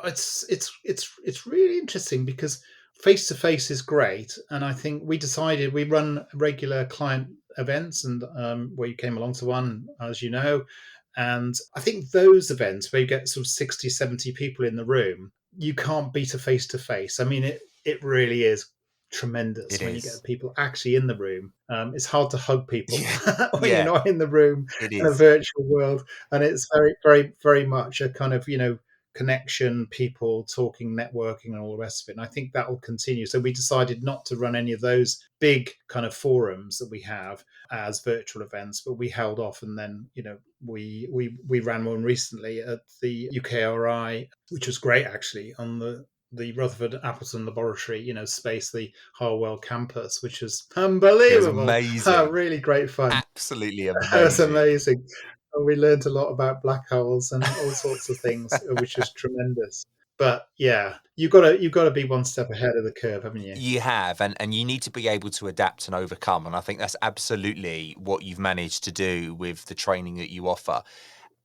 It's really interesting because face to face is great. And I think we run regular client events, and where you came along to one, as you know. And I think those events where you get sort of 60, 70 people in the room, you can't beat a face to face. I mean, it really is tremendous when you get people actually in the room. It's hard to hug people when you're not in the room in a virtual world, and it's very, very, very much a kind of connection, people talking, networking, and all the rest of it. And I think that will continue. So we decided not to run any of those big kind of forums that we have as virtual events, but we held off. And then we ran one recently at the UKRI, which was great actually, on the Rutherford Appleton Laboratory, space, the Harwell campus, which was unbelievable. It was amazing. Really great fun. Absolutely amazing. It was amazing. And we learned a lot about black holes and all sorts of things, which was tremendous. But yeah, you've got to be one step ahead of the curve, haven't you? You have, and you need to be able to adapt and overcome. And I think that's absolutely what you've managed to do with the training that you offer.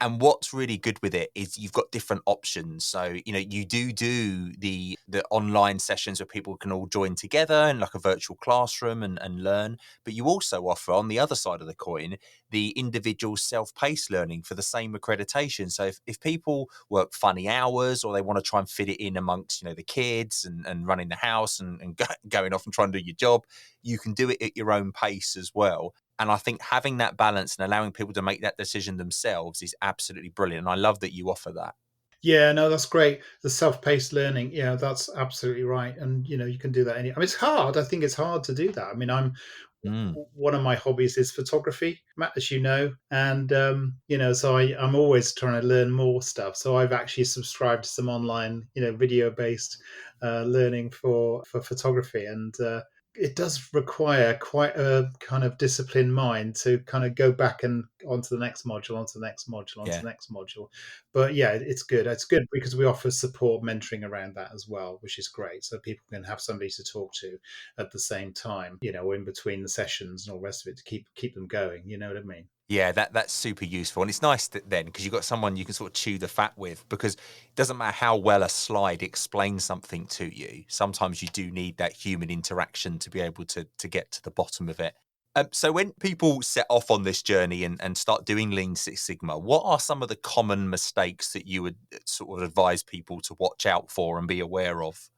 And what's really good with it is you've got different options. So, you do the online sessions where people can all join together in like a virtual classroom and learn. But you also offer, on the other side of the coin, the individual self-paced learning for the same accreditation. So if people work funny hours or they want to try and fit it in amongst, the kids and running the house and going off and trying to do your job, you can do it at your own pace as well. And I think having that balance and allowing people to make that decision themselves is absolutely brilliant. And I love that you offer that. Yeah, no, that's great. The self-paced learning, yeah, that's absolutely right. And, you can do that. It's hard. I think it's hard to do that. I mean, one of my hobbies is photography, Matt, as you know. And, so I'm always trying to learn more stuff. So I've actually subscribed to some online, video-based learning for photography. And it does require quite a kind of disciplined mind to kind of go back and onto the next module, onto the next module, onto the next module. But yeah, it's good. It's good because we offer support, mentoring around that as well, which is great. So people can have somebody to talk to at the same time, in between the sessions and all the rest of it to keep them going. You know what I mean? Yeah, that's super useful. And it's nice that then, because you've got someone you can sort of chew the fat with, because it doesn't matter how well a slide explains something to you. Sometimes you do need that human interaction to be able to get to the bottom of it. So when people set off on this journey and start doing Lean Six Sigma, what are some of the common mistakes that you would sort of advise people to watch out for and be aware of?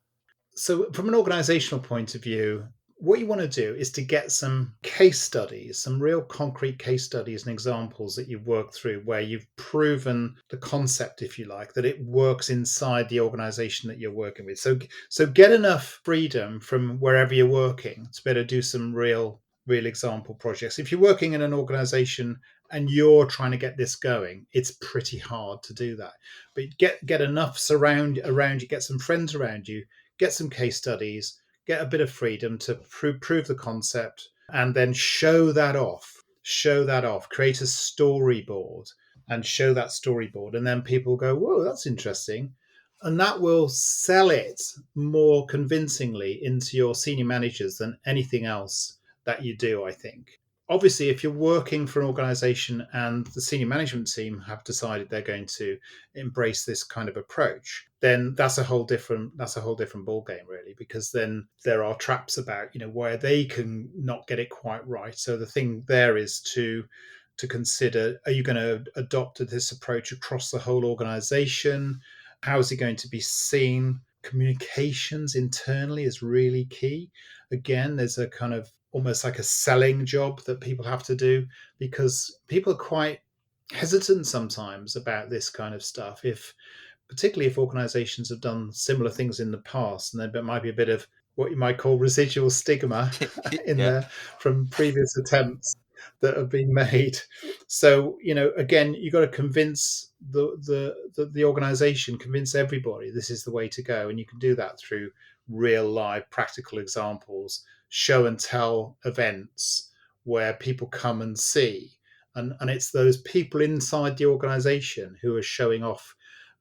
So from an organizational point of view, what you want to do is to get some case studies, some real concrete case studies and examples that you've worked through where you've proven the concept, if you like, that it works inside the organization that you're working with. So get enough freedom from wherever you're working to be able to do some real example projects. If you're working in an organization and you're trying to get this going, it's pretty hard to do that. But get enough around you, get some friends around you, get some case studies, get a bit of freedom to prove the concept, and then show that off, create a storyboard and show that storyboard. And then people go, whoa, that's interesting. And that will sell it more convincingly into your senior managers than anything else that you do, I think. Obviously, if you're working for an organization and the senior management team have decided they're going to embrace this kind of approach, then that's a whole different ballgame, really, because then there are traps about, where they can not get it quite right. So the thing there is to consider, are you going to adopt this approach across the whole organization? How is it going to be seen? Communications internally is really key. Again, there's a kind of almost like a selling job that people have to do, because people are quite hesitant sometimes about this kind of stuff, particularly if organizations have done similar things in the past, and there might be a bit of what you might call residual stigma in there from previous attempts. that have been made. So, again, you've got to convince the organization, convince everybody this is the way to go. And you can do that through real live practical examples, show and tell events where people come and see. And it's those people inside the organization who are showing off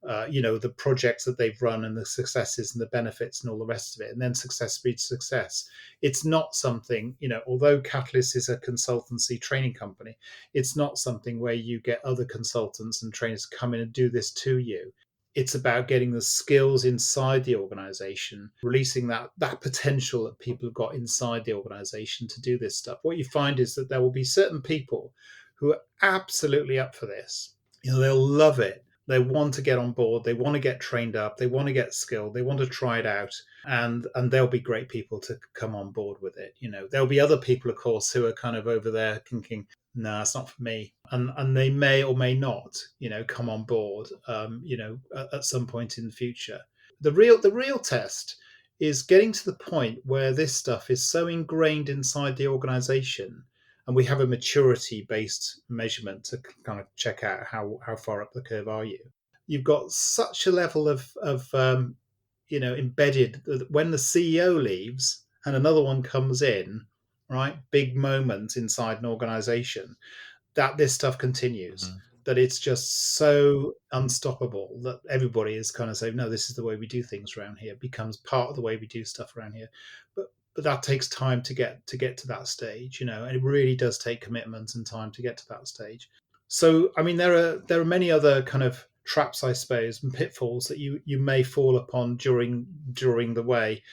the projects that they've run and the successes and the benefits and all the rest of it. And then success breeds success. It's not something, although Catalyst is a consultancy training company, it's not something where you get other consultants and trainers to come in and do this to you. It's about getting the skills inside the organization, releasing that potential that people have got inside the organization to do this stuff. What you find is that there will be certain people who are absolutely up for this. They'll love it. They want to get on board. They want to get trained up. They want to get skilled. They want to try it out. And they'll be great people to come on board with it. There'll be other people, of course, who are kind of over there thinking, no, it's not for me. And they may or may not, come on board, at some point in the future. The real test is getting to the point where this stuff is so ingrained inside the organization, and we have a maturity-based measurement to kind of check out how far up the curve are you. You've got such a level of embedded that when the CEO leaves and another one comes in, right, big moment inside an organization, that this stuff continues. That it's just so unstoppable that everybody is kind of saying, no, this is the way we do things around here. It becomes part of the way we do stuff around here. But that takes time to get to that stage, and it really does take commitment and time to get to that stage. So, I mean, there are many other kind of traps, I suppose, and pitfalls that you may fall upon during the way.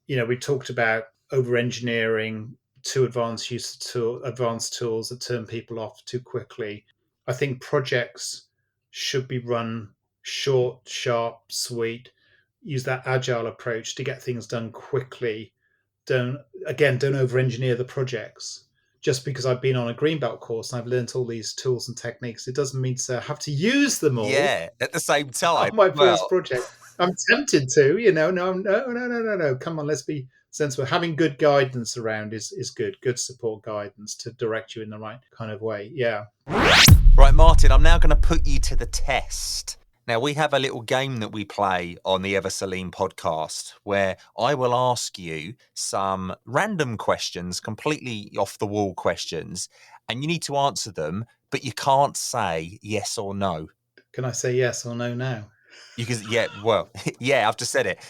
We talked about over-engineering, too advanced use of advanced tools that turn people off too quickly. I think projects should be run short, sharp, sweet. Use that agile approach to get things done quickly. Don't over-engineer the projects. Just because I've been on a Greenbelt course and I've learned all these tools and techniques, it doesn't mean to have to use them all. Yeah, at the same time. On my first project. I'm tempted to, no. Come on, let's be sensible. Having good guidance around is good. Good support guidance to direct you in the right kind of way. Yeah. Right, Martin, I'm now going to put you to the test. Now, we have a little game that we play on the Ever Celine podcast where I will ask you some random questions, completely off-the-wall questions, and you need to answer them, but you can't say yes or no. Can I say yes or no now? You can, yeah, I've just said it.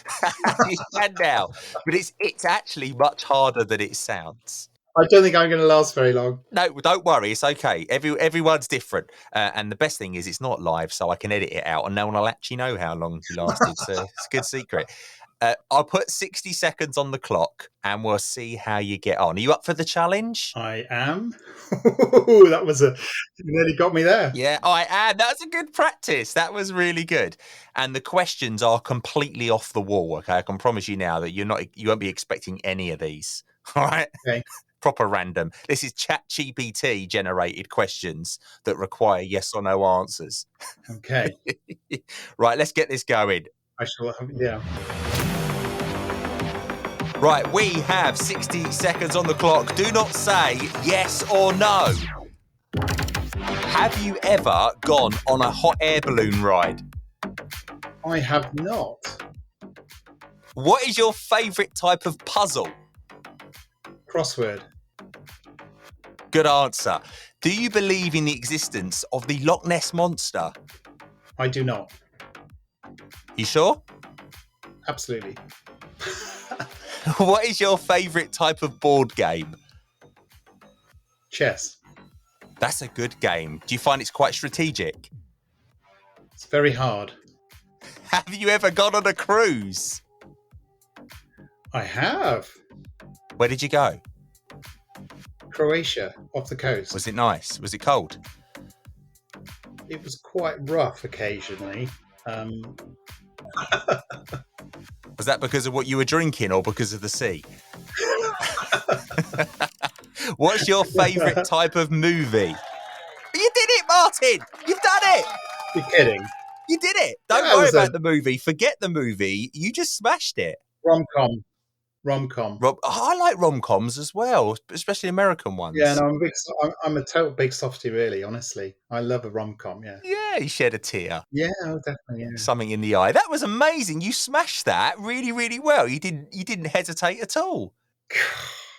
You can now, but it's actually much harder than it sounds. I don't think I'm going to last very long. No, don't worry. It's okay. Everyone's different. And the best thing is it's not live, so I can edit it out and no one will actually know how long you lasted. So it's a good secret. I'll put 60 seconds on the clock and we'll see how you get on. Are you up for the challenge? I am. You nearly got me there. Yeah, I am. That's a good practice. That was really good. And the questions are completely off the wall. Okay, I can promise you now that you won't be expecting any of these. All right. Okay. Proper random. This is ChatGPT generated questions that require yes or no answers. Okay. Right, let's get this going. I shall have, yeah. Right, we have 60 seconds on the clock. Do not say yes or no. Have you ever gone on a hot air balloon ride? I have not. What is your favourite type of puzzle? Crossword. Good answer. Do you believe in the existence of the Loch Ness Monster? I do not. You sure? Absolutely. What is your favourite type of board game? Chess. That's a good game. Do you find it's quite strategic? It's very hard. Have you ever gone on a cruise? I have. Where did you go? Croatia, off the coast. Was it nice? Was it cold? It was quite rough occasionally. Was that because of what you were drinking or because of the sea? What's your favourite type of movie? You did it, Martin! You've done it! You're kidding. You did it! Don't worry about the movie. Forget the movie. You just smashed it. Rom-com. I like rom-coms as well, especially American ones. Yeah, no, I'm a total big softie, really. Honestly, I love a rom-com. Yeah, Yeah, he shed a tear. yeah, oh, definitely. Yeah. Something in the eye. That was amazing. You smashed that really, really well. You didn't hesitate at all.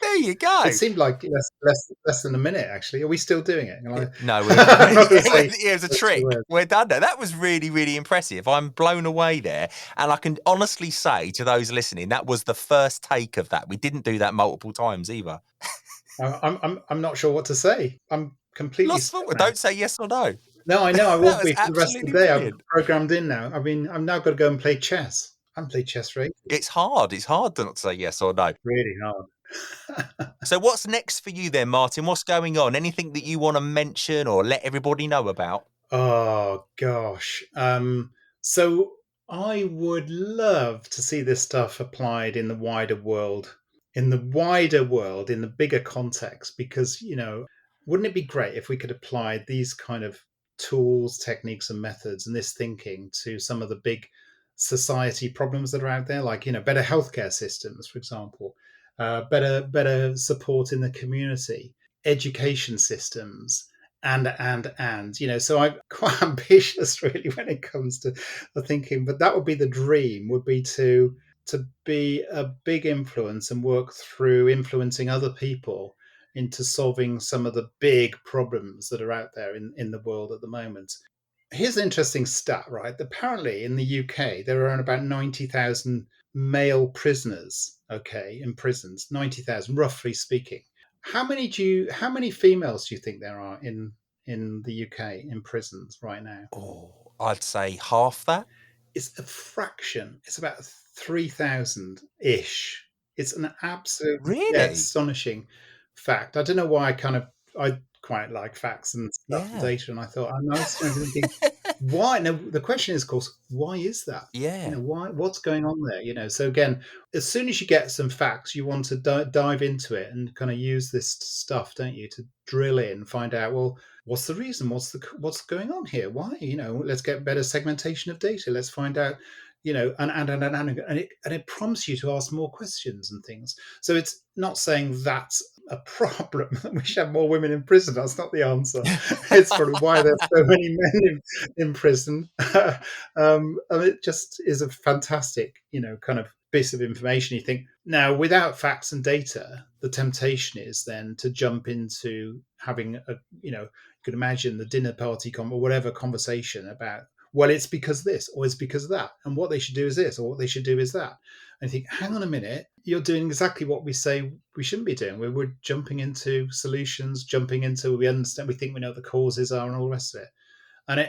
There you go. It seemed like less than a minute. Actually, are we still doing it? No, I'm not going to say it was a trick. We're done now. That was really, really impressive. I'm blown away there. And I can honestly say to those listening, that was the first take of that. We didn't do that multiple times either. I'm not sure what to say. I'm completely Lost stuck thought. now. Don't say yes or no. No, I know I That won't was be for the rest of the absolutely day. brilliant. I'm programmed in now. I mean, I'm now got to go and play chess. I haven't played chess for ages. It's hard. It's hard to not say yes or no. Really hard. So what's next for you then, Martin? What's going on? Anything that you want to mention or let everybody know about? Oh gosh. So I would love to see this stuff applied in the wider world, in the bigger context, because, wouldn't it be great if we could apply these kind of tools, techniques, and methods and this thinking to some of the big society problems that are out there, like, better healthcare systems, for example, better support in the community, education systems, so I'm quite ambitious really when it comes to the thinking, but that would be the dream, would be to be a big influence and work through influencing other people into solving some of the big problems that are out there in the world at the moment. Here's an interesting stat, right? Apparently in the UK there are around about 90,000 male prisoners, okay, in prisons, 90,000 roughly speaking. How many females do you think there are in the UK in prisons right now? Oh, I'd say half that. It's a fraction. It's about 3,000 ish. It's an absolute Really? astonishing fact. I don't know why I quite like facts and stuff and Yeah. data, and I thought I was thinking why? Now the question is, of course, why is that? Yeah. Why? What's going on there? So again, as soon as you get some facts, you want to dive into it and kind of use this stuff, don't you, to drill in, find out, well, what's the reason? What's going on here? Why? Let's get better segmentation of data. Let's find out. And it prompts you to ask more questions and things. So it's not saying that's a problem that we should have more women in prison. That's not the answer. It's probably why there's so many men in prison. And it just is a fantastic, kind of piece of information. You think now, without facts and data, the temptation is then to jump into having you could imagine the dinner party or whatever conversation about, well, it's because this or it's because of that, and what they should do is this or what they should do is that. And you think, hang on a minute, you're doing exactly what we say we shouldn't be doing. We're jumping into solutions, we understand, we think we know what the causes are and all the rest of it.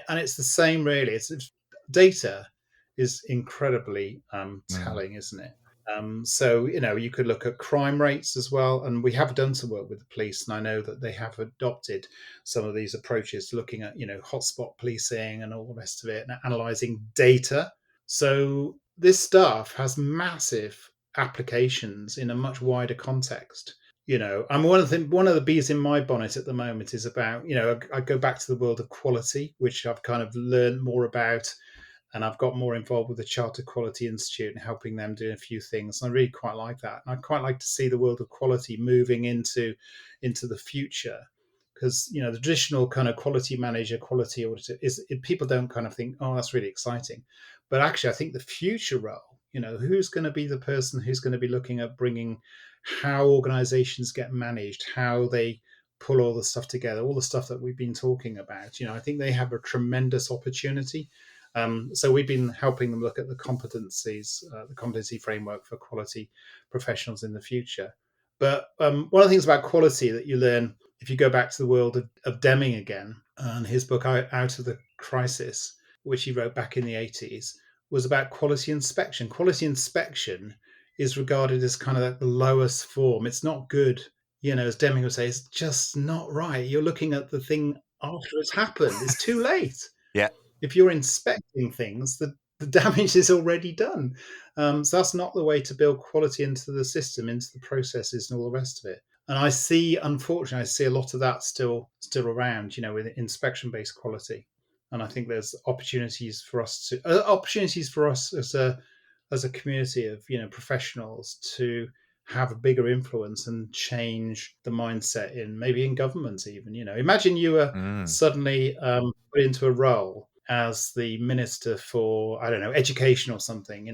And it's the same, really. It's data is incredibly telling, isn't it? So, you could look at crime rates as well. And we have done some work with the police. And I know that they have adopted some of these approaches to looking at, hotspot policing and all the rest of it and analysing data. So this stuff has massive applications in a much wider context. I'm one of the bees in my bonnet at the moment is about, I go back to the world of quality, which I've kind of learned more about. And I've got more involved with the Chartered Quality Institute and helping them do a few things. And I really quite like that. And I'd quite like to see the world of quality moving into the future, because the traditional kind of quality manager, quality auditor people don't kind of think, oh, that's really exciting. But actually, I think the future role, who's going to be the person who's going to be looking at bringing how organizations get managed, how they pull all the stuff together, all the stuff that we've been talking about. I think they have a tremendous opportunity. So we've been helping them look at the competencies, the competency framework for quality professionals in the future. But one of the things about quality that you learn, if you go back to the world of Deming again, and his book Out of the Crisis, which he wrote back in the 80s, was about quality inspection. Quality inspection is regarded as kind of like the lowest form. It's not good. As Deming would say, it's just not right. You're looking at the thing after it's happened. It's too late. Yeah. If you're inspecting things, the damage is already done. So that's not the way to build quality into the system, into the processes and all the rest of it. And unfortunately, I see a lot of that still around, with inspection-based quality. And I think there's opportunities for us as a community of, professionals to have a bigger influence and change the mindset in maybe in governments even. Imagine you were suddenly put into a role as the minister for, I don't know, education or something.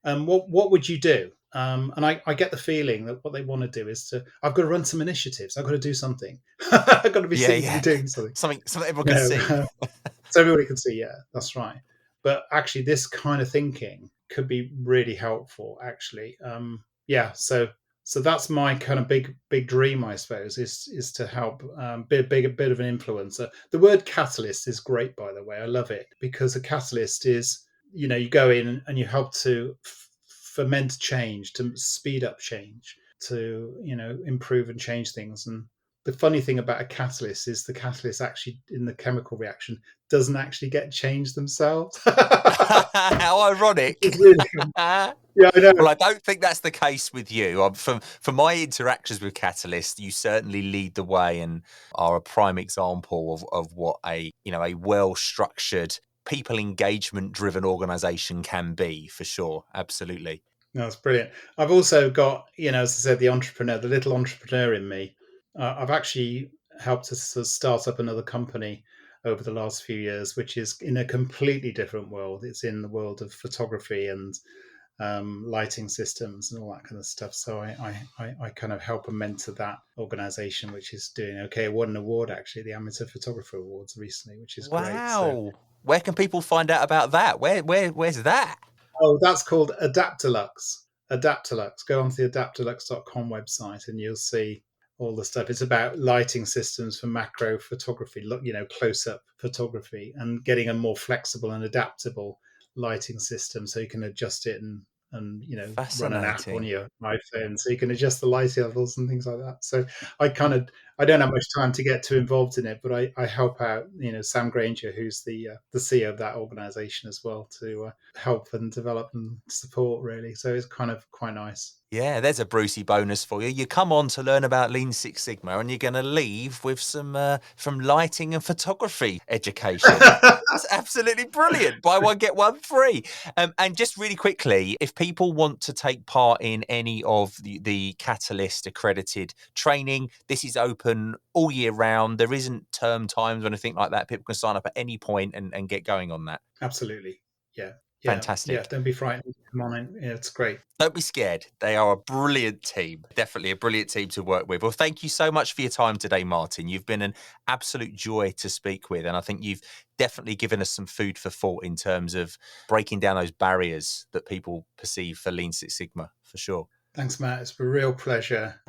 What would you do? And I get the feeling that what they want to do is I've got to run some initiatives. I've got to do something. I've got to be seen to be doing something. Something everyone can see. So everybody can see, yeah, that's right. But actually, this kind of thinking could be really helpful, actually. So that's my kind of big dream, I suppose, is to help be a bit of an influencer. The word catalyst is great, by the way. I love it, because a catalyst is, you go in and you help to ferment change, to speed up change, to improve and change things. And the funny thing about a catalyst is the catalyst actually in the chemical reaction doesn't actually get changed themselves. How ironic. Yeah, I know. Well, I don't think that's the case with you. From my interactions with Catalyst, you certainly lead the way and are a prime example of what a well-structured, people engagement driven organization can be, for sure. Absolutely. No, that's brilliant. I've also got, as I said, the little entrepreneur in me. I've actually helped to start up another company over the last few years, which is in a completely different world. It's in the world of photography and lighting systems and all that kind of stuff. So I kind of help and mentor that organization, which is doing okay. It won an award, actually, the Amateur Photographer Awards recently, which is great. Wow. Where can people find out about that? Where's that? Oh, that's called Adaptalux. Go onto the adaptalux.com website and you'll see all the stuff. It's about lighting systems for macro photography, close-up photography, and getting a more flexible and adaptable lighting system so you can adjust it and run an app on your iPhone so you can adjust the light levels and things like that. So I don't have much time to get too involved in it, but I help out, Sam Granger, who's the CEO of that organization as well, to help and develop and support, really. So it's kind of quite nice. Yeah, there's a Brucey bonus for you. You come on to learn about Lean Six Sigma and you're going to leave with some from lighting and photography education. That's absolutely brilliant. Buy one, get one free. And just really quickly, if people want to take part in any of the Catalyst accredited training, this is open all year round. There isn't term times or anything like that. People can sign up at any point and get going on that. Absolutely. Yeah. Fantastic. Yeah, don't be frightened. Come on in. Yeah, it's great. Don't be scared. They are a brilliant team. Definitely a brilliant team to work with. Well, thank you so much for your time today, Martin. You've been an absolute joy to speak with. And I think you've definitely given us some food for thought in terms of breaking down those barriers that people perceive for Lean Six Sigma, for sure. Thanks, Matt. It's a real pleasure.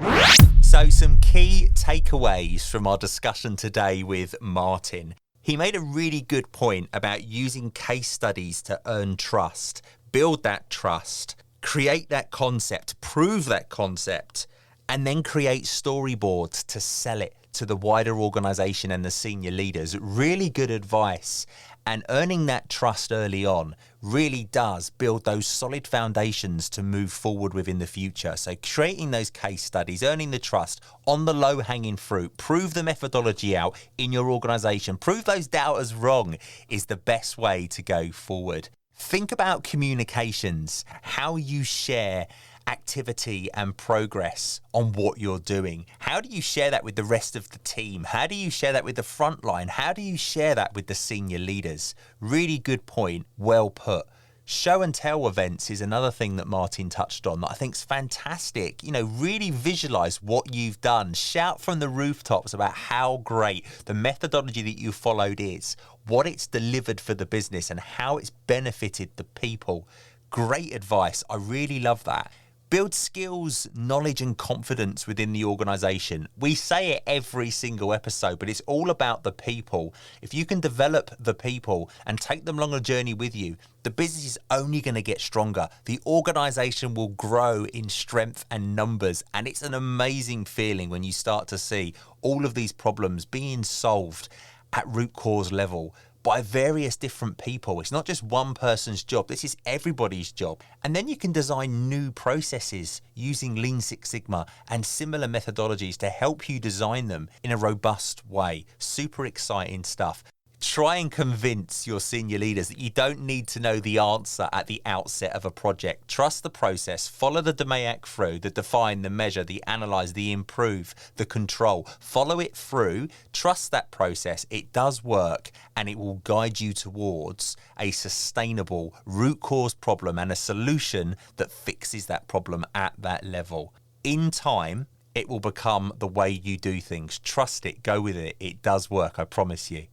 So some key takeaways from our discussion today with Martin. He made a really good point about using case studies to earn trust, build that trust, create that concept, prove that concept, and then create storyboards to sell it to the wider organization and the senior leaders. Really good advice. And earning that trust early on really does build those solid foundations to move forward with in the future. So creating those case studies, earning the trust on the low-hanging fruit, prove the methodology out in your organization, prove those doubters wrong is the best way to go forward. Think about communications, how you share activity and progress on what you're doing. How do you share that with the rest of the team? How do you share that with the front line? How do you share that with the senior leaders? Really good point. Well put. Show and tell events is another thing that Martin touched on that I think is fantastic. Really visualize what you've done. Shout from the rooftops about how great the methodology that you followed is, what it's delivered for the business and how it's benefited the people. Great advice. I really love that. Build skills, knowledge and confidence within the organization. We say it every single episode, but it's all about the people. If you can develop the people and take them along a journey with you, the business is only going to get stronger. The organization will grow in strength and numbers. And it's an amazing feeling when you start to see all of these problems being solved at root cause level by various different people. It's not just one person's job. This is everybody's job. And then you can design new processes using Lean Six Sigma and similar methodologies to help you design them in a robust way. Super exciting stuff. Try and convince your senior leaders that you don't need to know the answer at the outset of a project. Trust the process, follow the DMAIC through, the define, the measure, the analyze, the improve, the control. Follow it through, trust that process, it does work, and it will guide you towards a sustainable root cause problem and a solution that fixes that problem at that level. In time, it will become the way you do things. Trust it, go with it. It does work, I promise you.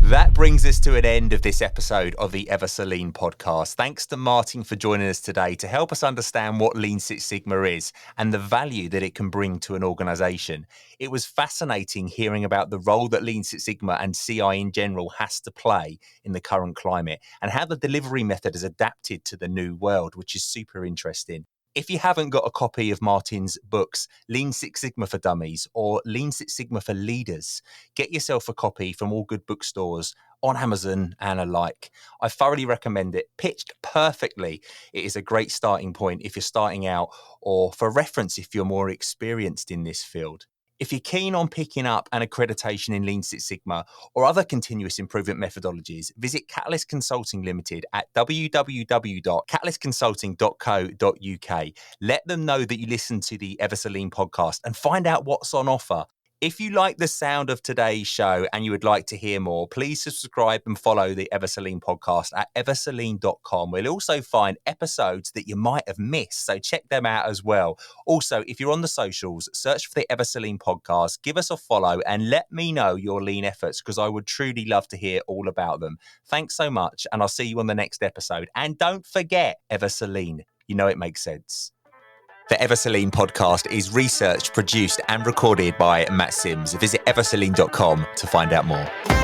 That brings us to an end of this episode of the Ever So Lean podcast. Thanks to Martin for joining us today to help us understand what Lean Six Sigma is and the value that it can bring to an organization. It was fascinating hearing about the role that Lean Six Sigma and CI in general has to play in the current climate and how the delivery method has adapted to the new world, which is super interesting. If you haven't got a copy of Martin's books, Lean Six Sigma for Dummies or Lean Six Sigma for Leaders, get yourself a copy from all good bookstores, on Amazon and alike. I thoroughly recommend it. Pitched perfectly, it is a great starting point if you're starting out or for reference if you're more experienced in this field. If you're keen on picking up an accreditation in Lean Six Sigma or other continuous improvement methodologies, visit Catalyst Consulting Ltd at www.catalystconsulting.co.uk. Let them know that you listen to the Ever So Lean podcast and find out what's on offer. If you like the sound of today's show and you would like to hear more, please subscribe and follow the Ever So Lean podcast at eversolean.com. We'll also find episodes that you might have missed, so check them out as well. Also, if you're on the socials, search for the Ever So Lean podcast, give us a follow and let me know your lean efforts because I would truly love to hear all about them. Thanks so much and I'll see you on the next episode. And don't forget, Ever So Lean. You know it makes sense. The Ever So Lean podcast is researched, produced and recorded by Matt Sims. Visit eversolean.com to find out more.